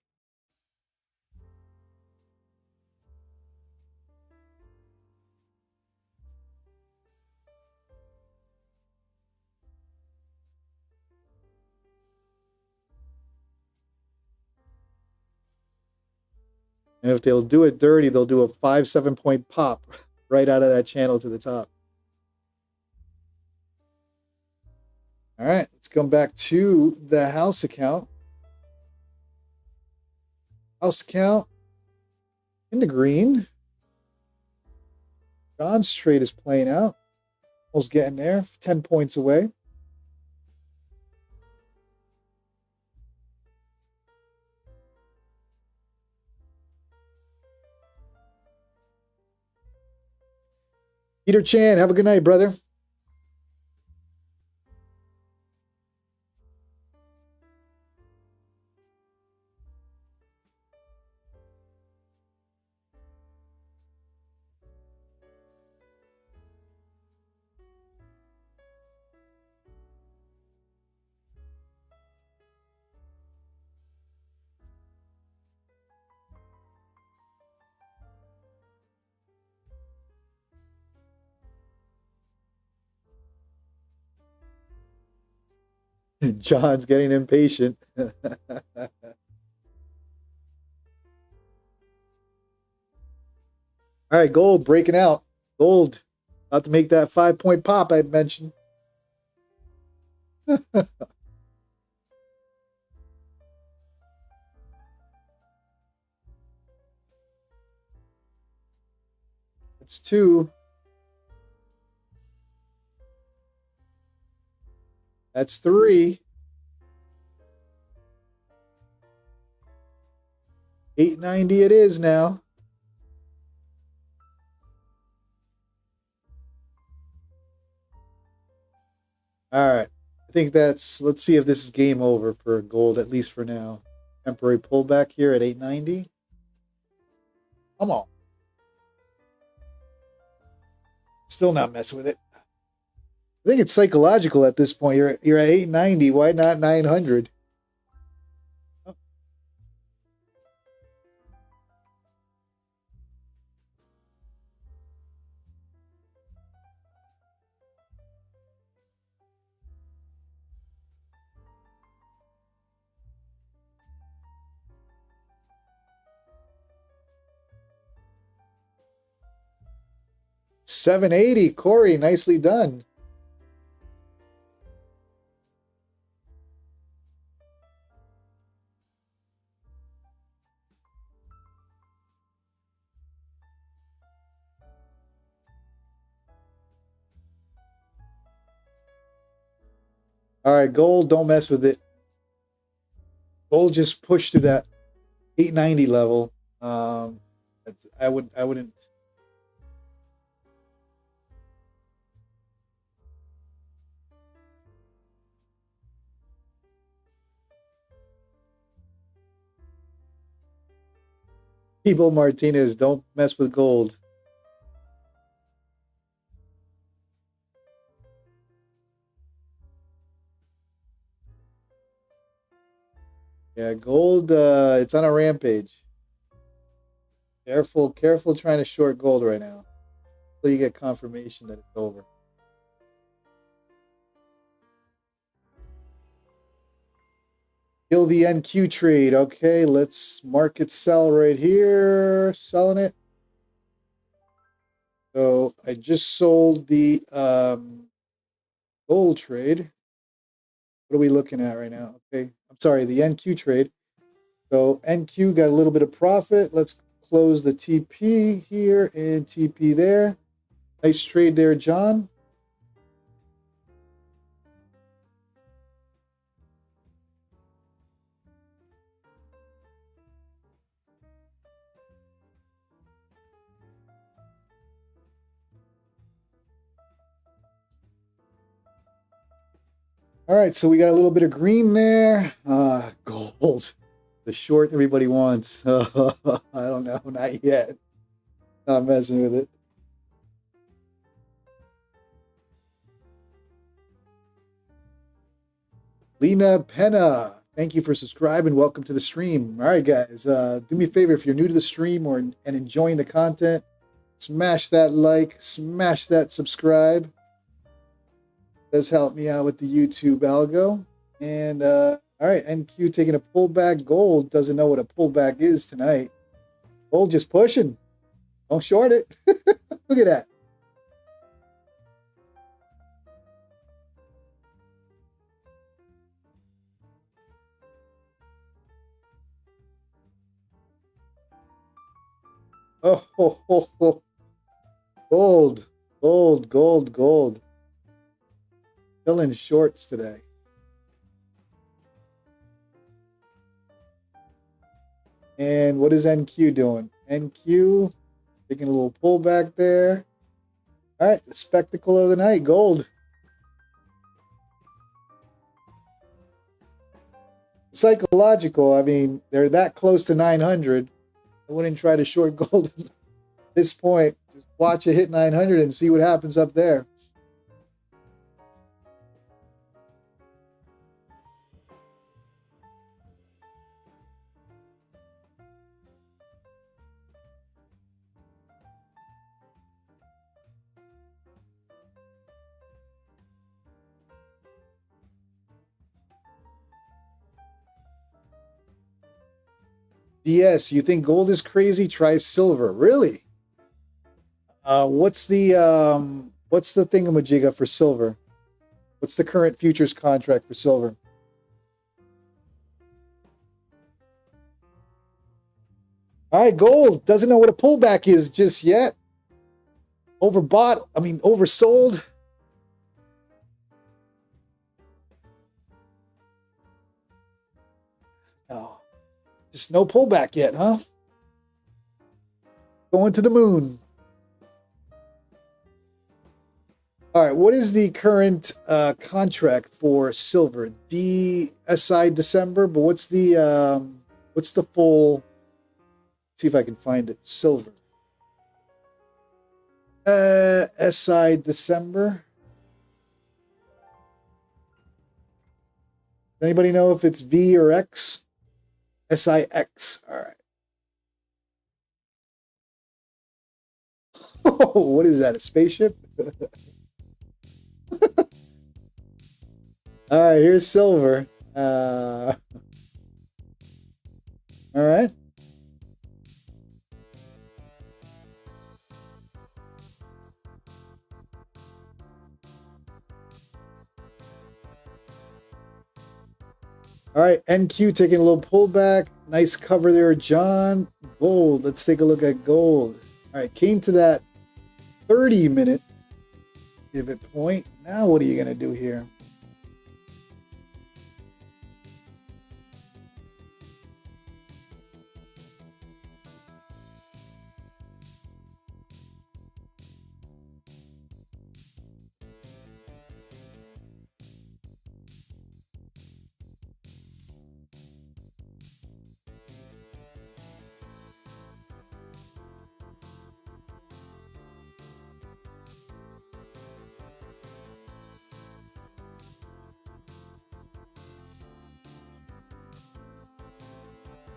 And if they'll do it dirty, they'll do a 5-7 point pop right out of that channel to the top. All right, let's come back to the house account. House account in the green. John's trade is playing out. Almost getting there, 10 points away. Peter Chan, have a good night, brother. John's getting impatient. All right, gold breaking out. Gold about to make that 5 point pop I mentioned. It's 2. That's 3. 890 it is now. All right. I think that's, let's see if this is game over for gold, at least for now. Temporary pullback here at 890. Come on. Still not messing with it. I think it's psychological at this point. You're at 890. Why not 900? Oh. $780. Corey, nicely done. All right, gold, don't mess with it. Gold just pushed to that 890 level. I wouldn't. People Martinez, don't mess with gold. Yeah, gold, it's on a rampage. Careful trying to short gold right now. Until you get confirmation that it's over. Kill the NQ trade. Okay, let's market sell right here. Selling it. So I just sold the gold trade. What are we looking at right now? Okay, I'm sorry, the NQ trade. So NQ got a little bit of profit. Let's close the TP here and TP there. Nice trade there, John. All right, so we got a little bit of green there. Gold, the short everybody wants. I don't know, not yet. Not messing with it. Lena Penna, thank you for subscribing. Welcome to the stream. All right, guys, do me a favor if you're new to the stream and enjoying the content, smash that like, smash that subscribe. Does help me out with the YouTube algo. And all right, NQ taking a pullback. Gold doesn't know what a pullback is tonight. Gold just pushing. Don't short it. Look at that. Oh, ho, ho, ho. Gold, gold, gold, gold. Still in shorts today. And what is NQ doing? NQ taking a little pullback there. All right, the spectacle of the night, gold. Psychological. I mean, they're that close to 900. I wouldn't try to short gold at this point. Just watch it hit 900 and see what happens up there. DS, you think gold is crazy? Try silver. Really? What's the thingamajigga for silver? What's the current futures contract for silver? All right, gold doesn't know what a pullback is just yet. Overbought, I mean oversold. Oh, just no pullback yet, huh? Going to the moon. All right, what is the current contract for silver? DSI December, but what's the full? See if I can find it. Silver. SI December. Anybody know if it's V or X? SIX. All right. Oh, what is that? A spaceship? All right, here's silver. All right. All right, NQ taking a little pullback. Nice cover there, John. Gold. Let's take a look at gold. All right, came to that 30-minute pivot point. Now what are you going to do here?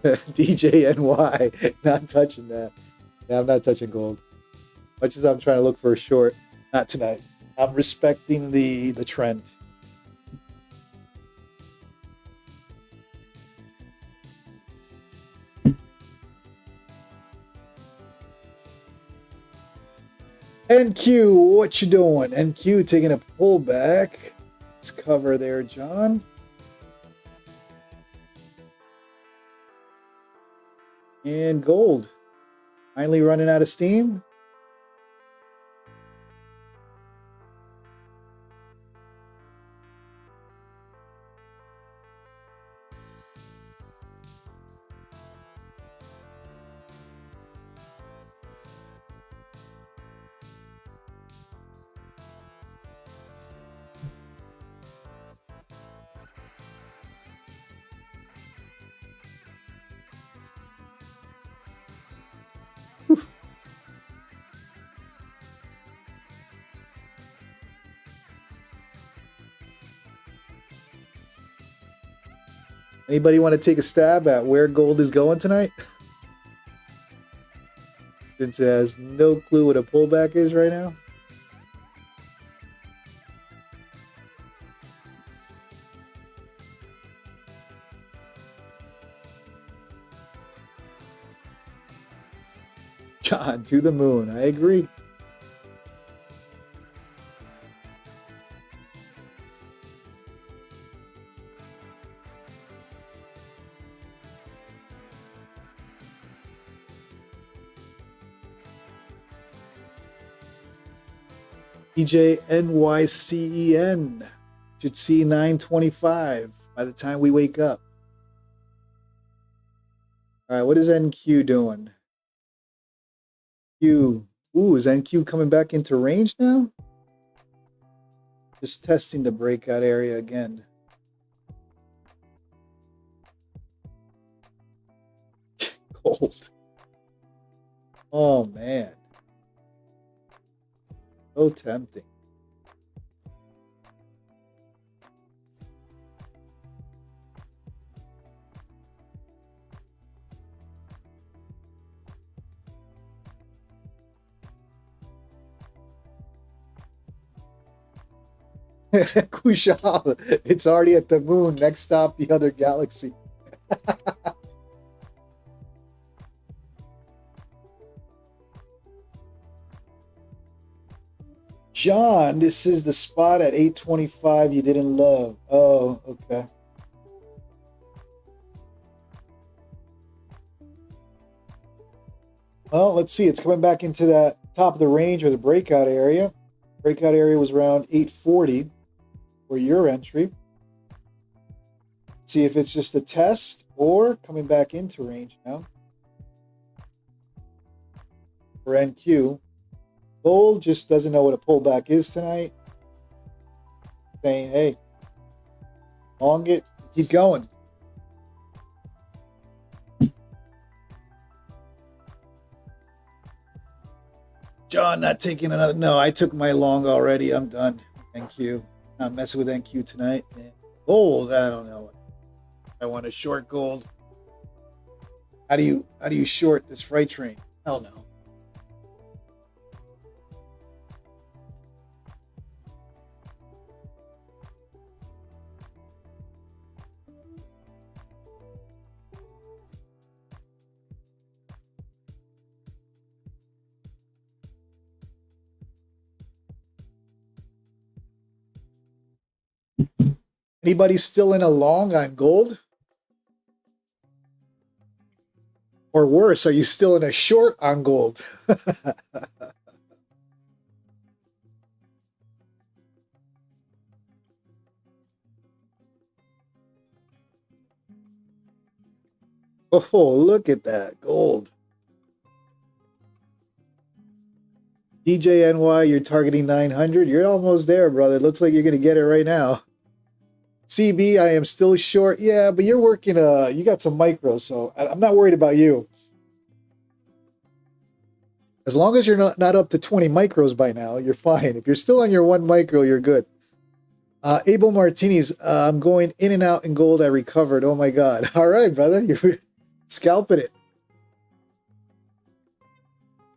DJNY, not touching that. Yeah, I'm not touching gold. Much as I'm trying to look for a short, not tonight. I'm respecting the trend. NQ, what you doing? NQ taking a pullback. Let's cover there, John. And gold. Finally running out of steam. Anybody want to take a stab at where gold is going tonight? Since it has no clue what a pullback is right now. John, to the moon. I agree. EJNYCEN should see 925 by the time we wake up. All right, what is NQ doing? Q. Ooh, is NQ coming back into range now? Just testing the breakout area again. Gold. Oh, man. So tempting. Kushal, it's already at the moon. Next stop, the other galaxy. John, this is the spot at 825 you didn't love. Oh, okay. Well, let's see. It's coming back into that top of the range or the breakout area. Breakout area was around 840 for your entry. See if it's just a test or coming back into range now. For NQ. Gold just doesn't know what a pullback is tonight. Saying, hey, long it, keep going. John, not taking another. No, I took my long already. I'm done. NQ. Not messing with NQ tonight. Gold, I don't know. I want to short gold. How do you short this freight train? Hell no. Anybody still in a long on gold? Or worse, are you still in a short on gold? Oh, look at that gold. DJNY, you're targeting 900. You're almost there, brother. Looks like you're going to get it right now. CB, I am still short. Yeah, but you're working, you got some micros, so I'm not worried about you. As long as you're not up to 20 micros by now, you're fine. If you're still on your 1 micro, you're good. Abel Martinez, I'm going in and out in gold. I recovered. Oh, my God. All right, brother. You're scalping it.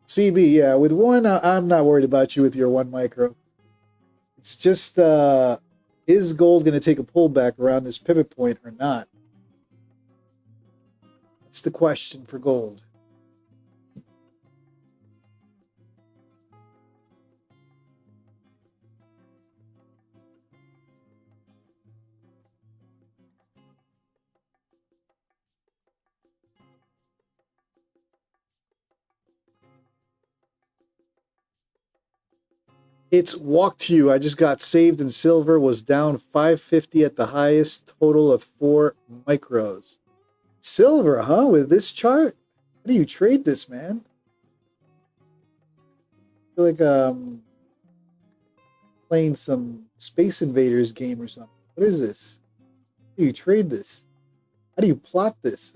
CB, yeah. With 1, I'm not worried about you with your 1 micro. It's just, is gold going to take a pullback around this pivot point or not? That's the question for gold. It's walked to you. I just got saved in silver, was down 550 at the highest, total of 4 micros. Silver, huh? With this chart? How do you trade this, man? I feel like playing some Space Invaders game or something. What is this? How do you trade this? How do you plot this?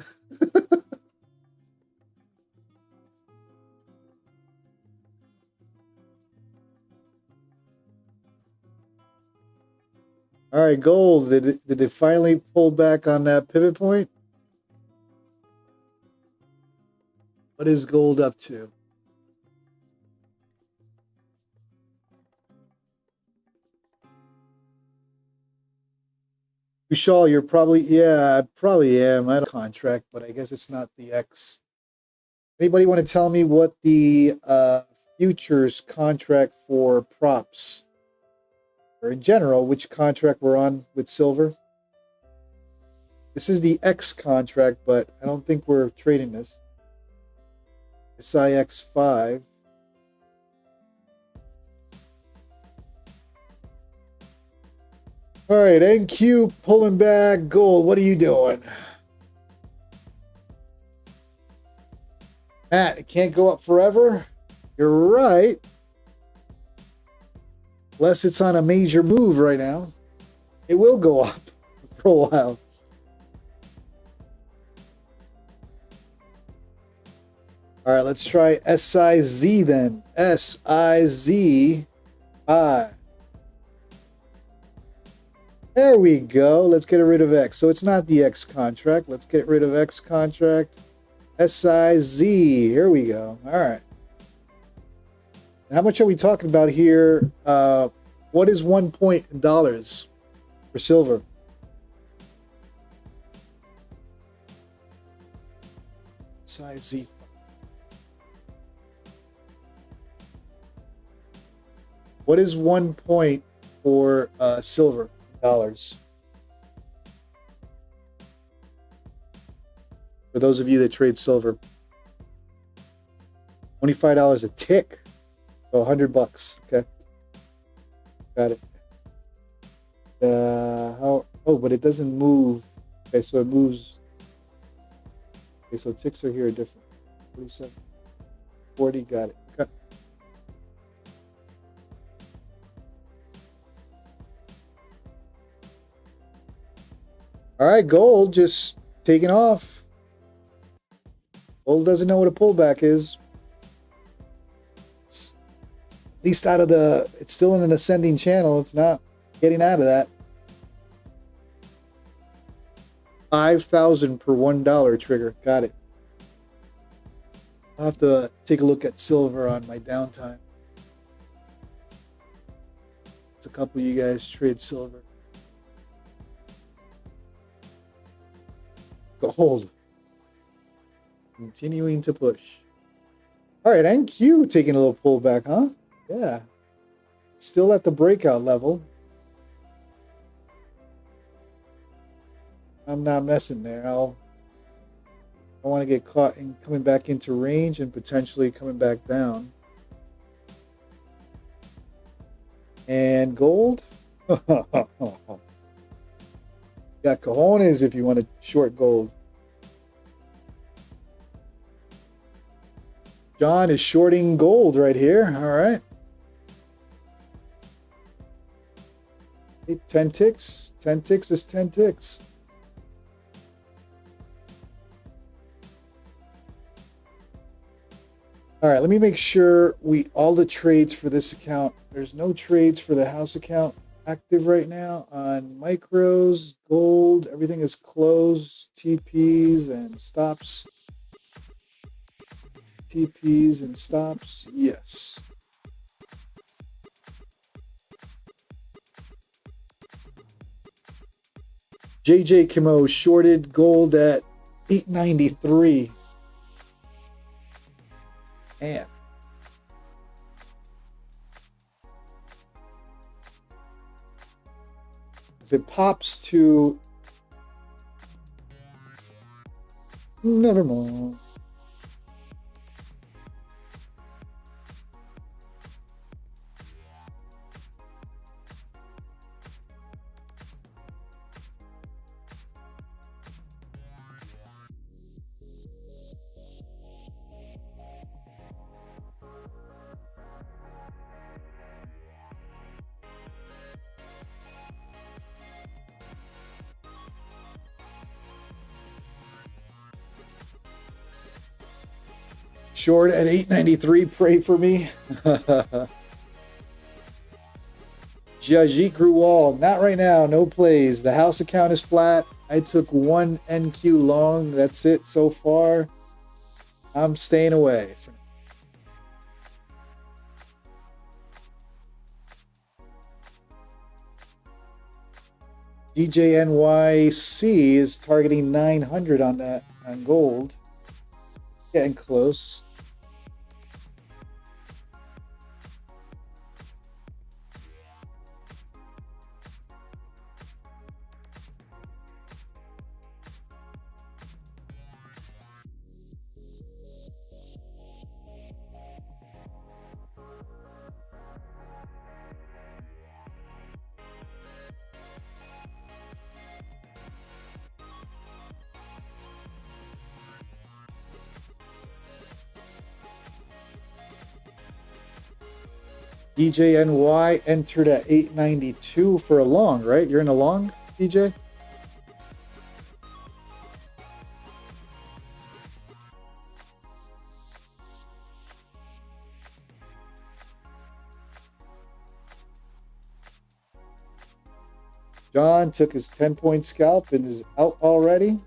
All right, gold. Did it finally pull back on that pivot point? What is gold up to? Vishal, you're probably, yeah, I probably am. I don't contract, but I guess it's not the X. Anybody want to tell me what the futures contract for props, or in general, which contract we're on with silver? This is the X contract, but I don't think we're trading this. SIX5. All right, NQ pulling back. Gold, what are you doing? Matt, it can't go up forever. You're right. Unless it's on a major move right now. It will go up for a while. All right, let's try SIZ then. SIZI. There we go. Let's get rid of X. So it's not the X contract. Let's get rid of X contract. SIZ. Here we go. All right. And how much are we talking about here? What is 1 point in dollars for silver? SIZ. What is 1 point for silver dollars? For those of you that trade silver, $25 a tick, so $100. Okay, got it. How? Oh, but it doesn't move. Okay, so it moves. Okay, so ticks are here different. 47, 40. Got it. Okay. All right, gold just taking off. Gold doesn't know what a pullback is. It's at least out of the, it's still in an ascending channel. It's not getting out of that. 5,000 per $1 trigger. Got it. I'll have to take a look at silver on my downtime. It's a couple of you guys trade silver. Gold. Continuing to push. All right, NQ taking a little pullback, huh? Yeah. Still at the breakout level. I'm not messing there. I want to get caught in coming back into range and potentially coming back down. And gold. Got cojones if you want to short gold. John is shorting gold right here. All right. 10 ticks. 10 ticks is 10 ticks. All right, let me make sure all the trades for this account. There's no trades for the house account active right now on micros, gold. Everything is closed. TPs and stops. TPs and stops. Yes. JJ Kimo shorted gold at 893. Man. If it pops to, never mind. Short at 893. Pray for me. Jajit Gruwal, not right now, no plays. The house account is flat. I took one NQ long. That's it so far. I'm staying away. DJNYC is targeting 900 on that on gold. Getting close. DJNY entered at 892 for a long, right? You're in a long, DJ? John took his 10-point scalp and is out already.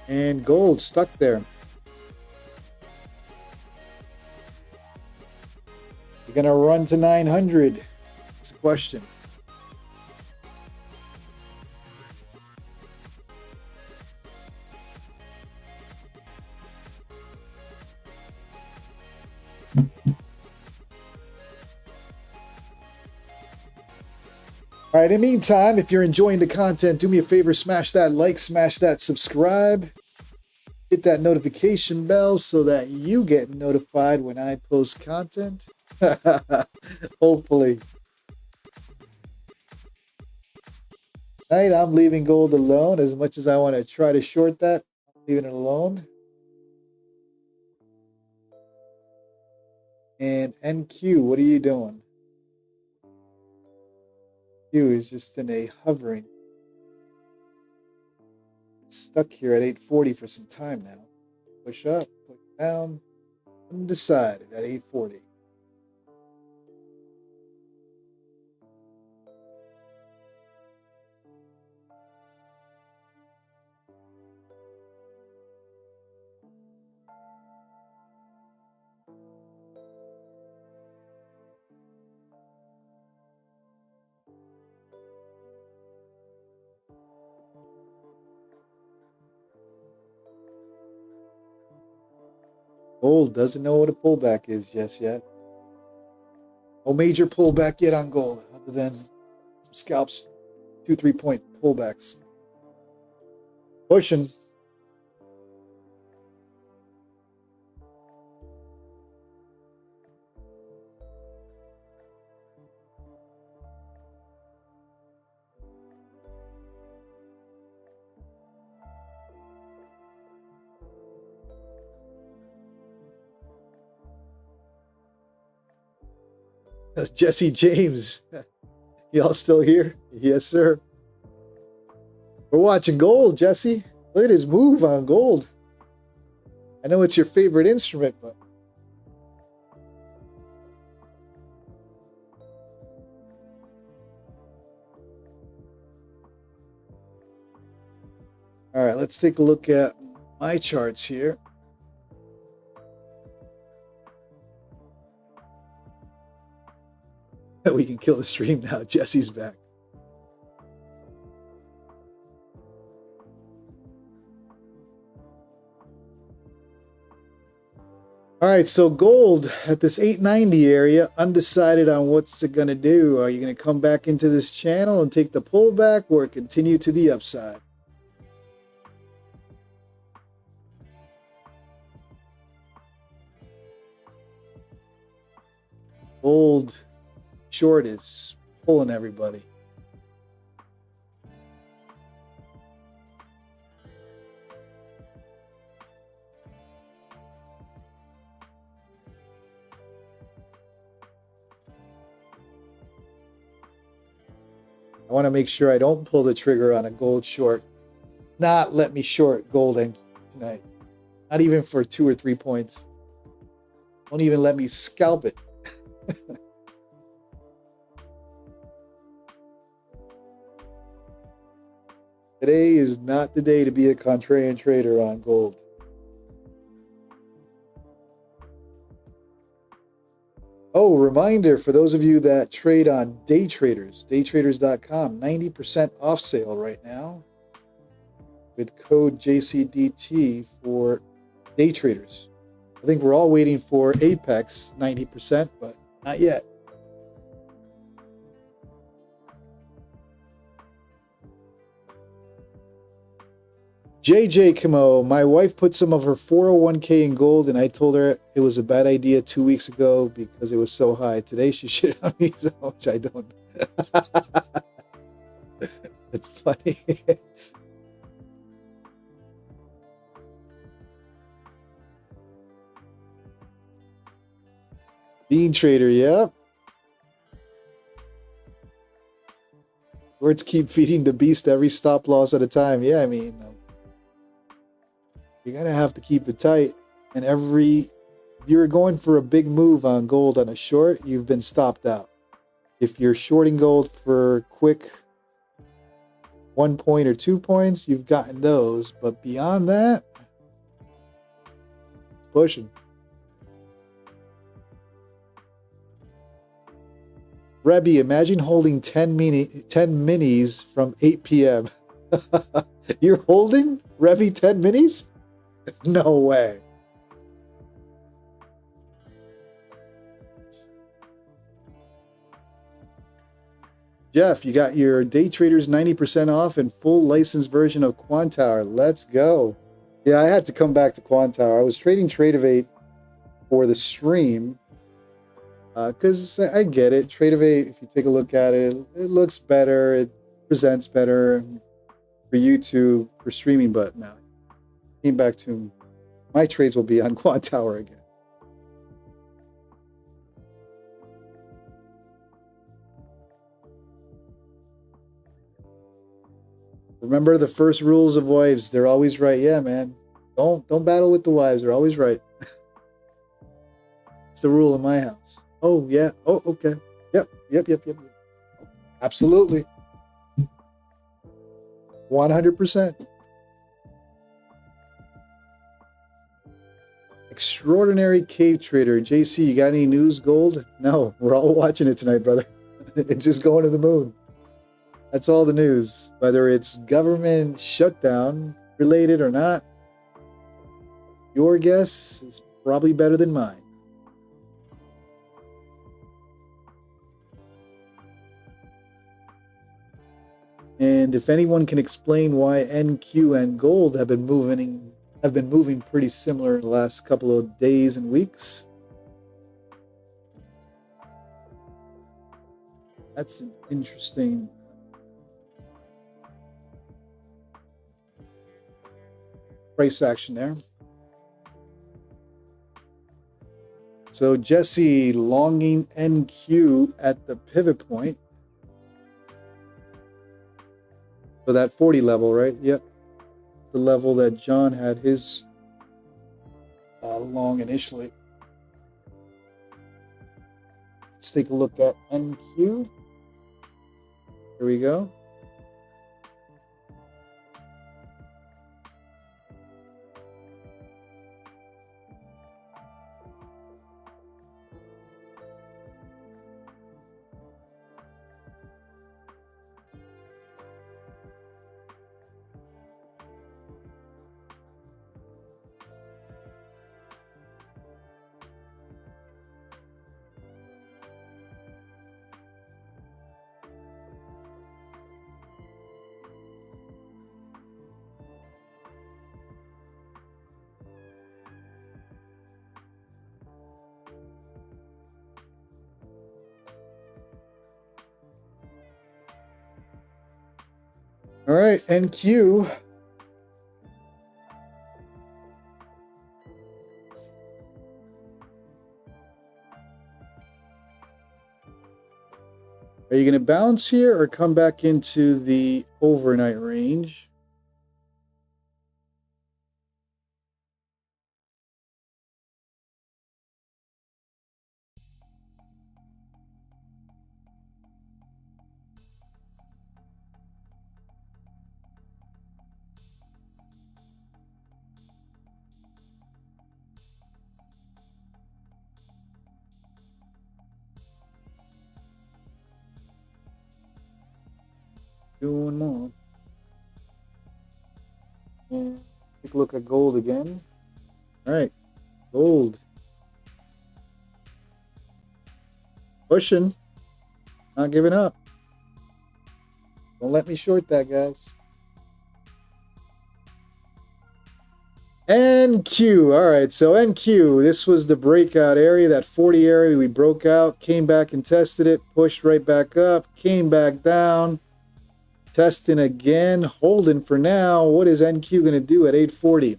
And gold stuck there. You're going to run to 900. That's the question. All right, in the meantime, if you're enjoying the content, do me a favor, smash that like, smash that subscribe, hit that notification bell so that you get notified when I post content. Hopefully. Tonight, I'm leaving gold alone. As much as I want to try to short that, I'm leaving it alone. And NQ, what are you doing? Is just in a hovering. Stuck here at 840 for some time now. Push up, push down, undecided at 840. Gold doesn't know what a pullback is just yet. No major pullback yet on gold, other than some scalps, 2-3 point pullbacks. Pushing. Jesse James. Y'all still here? Yes, sir. We're watching gold, Jesse. Look at his move on gold. I know it's your favorite instrument, but all right, let's take a look at my charts here. We can kill the stream now. Jesse's back. All right, so gold at this 890 area, undecided on what's it going to do. Are you going to come back into this channel and take the pullback or continue to the upside? Gold short is pulling everybody. I want to make sure I don't pull the trigger on a gold short. Not let me short gold tonight. Not even for 2 or 3 points. Don't even let me scalp it. Today is not the day to be a contrarian trader on gold. Oh, reminder for those of you that trade on day traders, daytraders.com, 90% off sale right now with code JCDT for day traders. I think we're all waiting for Apex 90%, but not yet. JJ Kimo, my wife put some of her 401k in gold, and I told her it was a bad idea 2 weeks ago because it was so high. Today she shit on me so much I don't. It's funny. Bean trader, yep. Words keep feeding the beast every stop loss at a time. Yeah, I mean, you're going to have to keep it tight. And if you're going for a big move on gold on a short, you've been stopped out. If you're shorting gold for quick 1 point or 2 points, you've gotten those. But beyond that, pushing. Rebbe, imagine holding 10 minis from 8 p.m. You're holding, Rebbe, 10 minis? No way. Jeff, you got your day traders 90% off and full licensed version of Quantower. Let's go. Yeah, I had to come back to Quantower. I was trading Tradeivy for the stream because I get it. Tradeivy, if you take a look at it, it looks better. It presents better for YouTube, for streaming, but now came back to my trades will be on Quantower again. Remember the first rules of wives. They're always right. Yeah, man. Don't battle with the wives. They're always right. It's the rule in my house. Oh, yeah. Oh, okay. Yep. Absolutely. 100%. Extraordinary cave trader. JC, you got any news, gold? No, we're all watching it tonight, brother. It's just going to the moon. That's all the news. Whether it's government shutdown related or not, your guess is probably better than mine. And if anyone can explain why NQ and gold have been moving pretty similar in the last couple of days and weeks, that's an interesting price action there. So Jesse longing NQ at the pivot point. So that 40 level, right? Yep. The level that John had his long initially. Let's take a look at NQ. Here we go. All right, NQ. Are you going to bounce here or come back into the overnight range? Doing more. And take a look at gold again. All right, gold. Pushing. Not giving up. Don't let me short that, guys. NQ. All right, so NQ. This was the breakout area, that 40 area we broke out, came back and tested it, pushed right back up, came back down. Testing again, holding for now. What is NQ going to do at 840?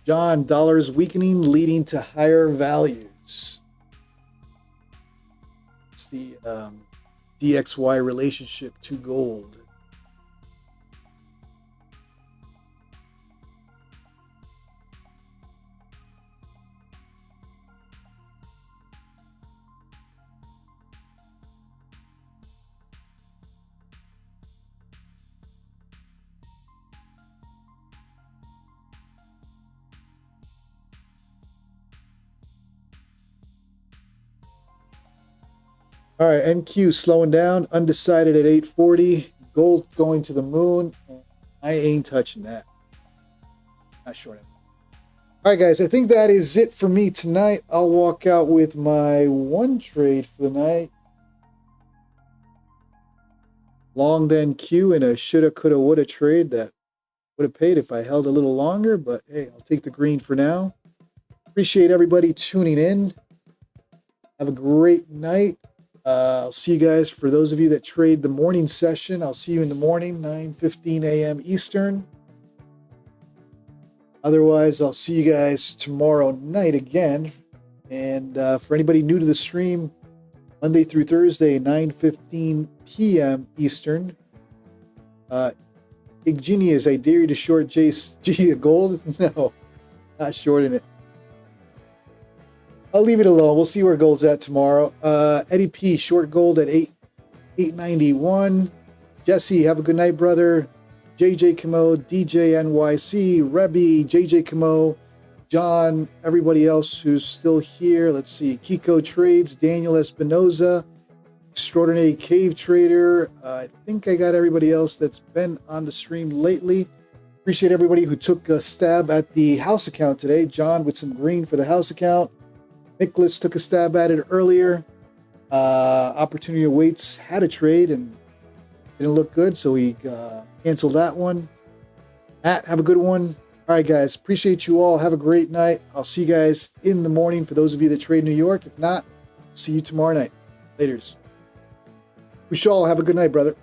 John, dollars weakening leading to higher values. It's the DXY relationship to gold. All right, NQ slowing down, undecided at 840. Gold going to the moon. I ain't touching that. Not short it. All right, guys, I think that is it for me tonight. I'll walk out with my one trade for the night. Long the NQ and a shoulda, coulda, woulda trade that would have paid if I held a little longer, but hey, I'll take the green for now. Appreciate everybody tuning in. Have a great night. I'll see you guys. For those of you that trade the morning session, I'll see you in the morning, 9:15 a.m. Eastern. Otherwise, I'll see you guys tomorrow night again. And for anybody new to the stream, Monday through Thursday, 9:15 p.m. Eastern. Igenius, I dare you to short JCDT gold? No, not shorting it. I'll leave it alone. We'll see where gold's at tomorrow. Eddie P, short gold at 891. Jesse, have a good night, brother. JJ Camo, DJ NYC, Rebby, JJ Camo, John, everybody else who's still here. Let's see. Kiko Trades, Daniel Espinoza, Extraordinary Cave Trader. I think I got everybody else that's been on the stream lately. Appreciate everybody who took a stab at the house account today. John with some green for the house account. Nicholas took a stab at it earlier. Opportunity Awaits had a trade and didn't look good, so he canceled that one. Matt, have a good one. All right, guys. Appreciate you all. Have a great night. I'll see you guys in the morning for those of you that trade New York. If not, see you tomorrow night. Laters. We shall have a good night, brother.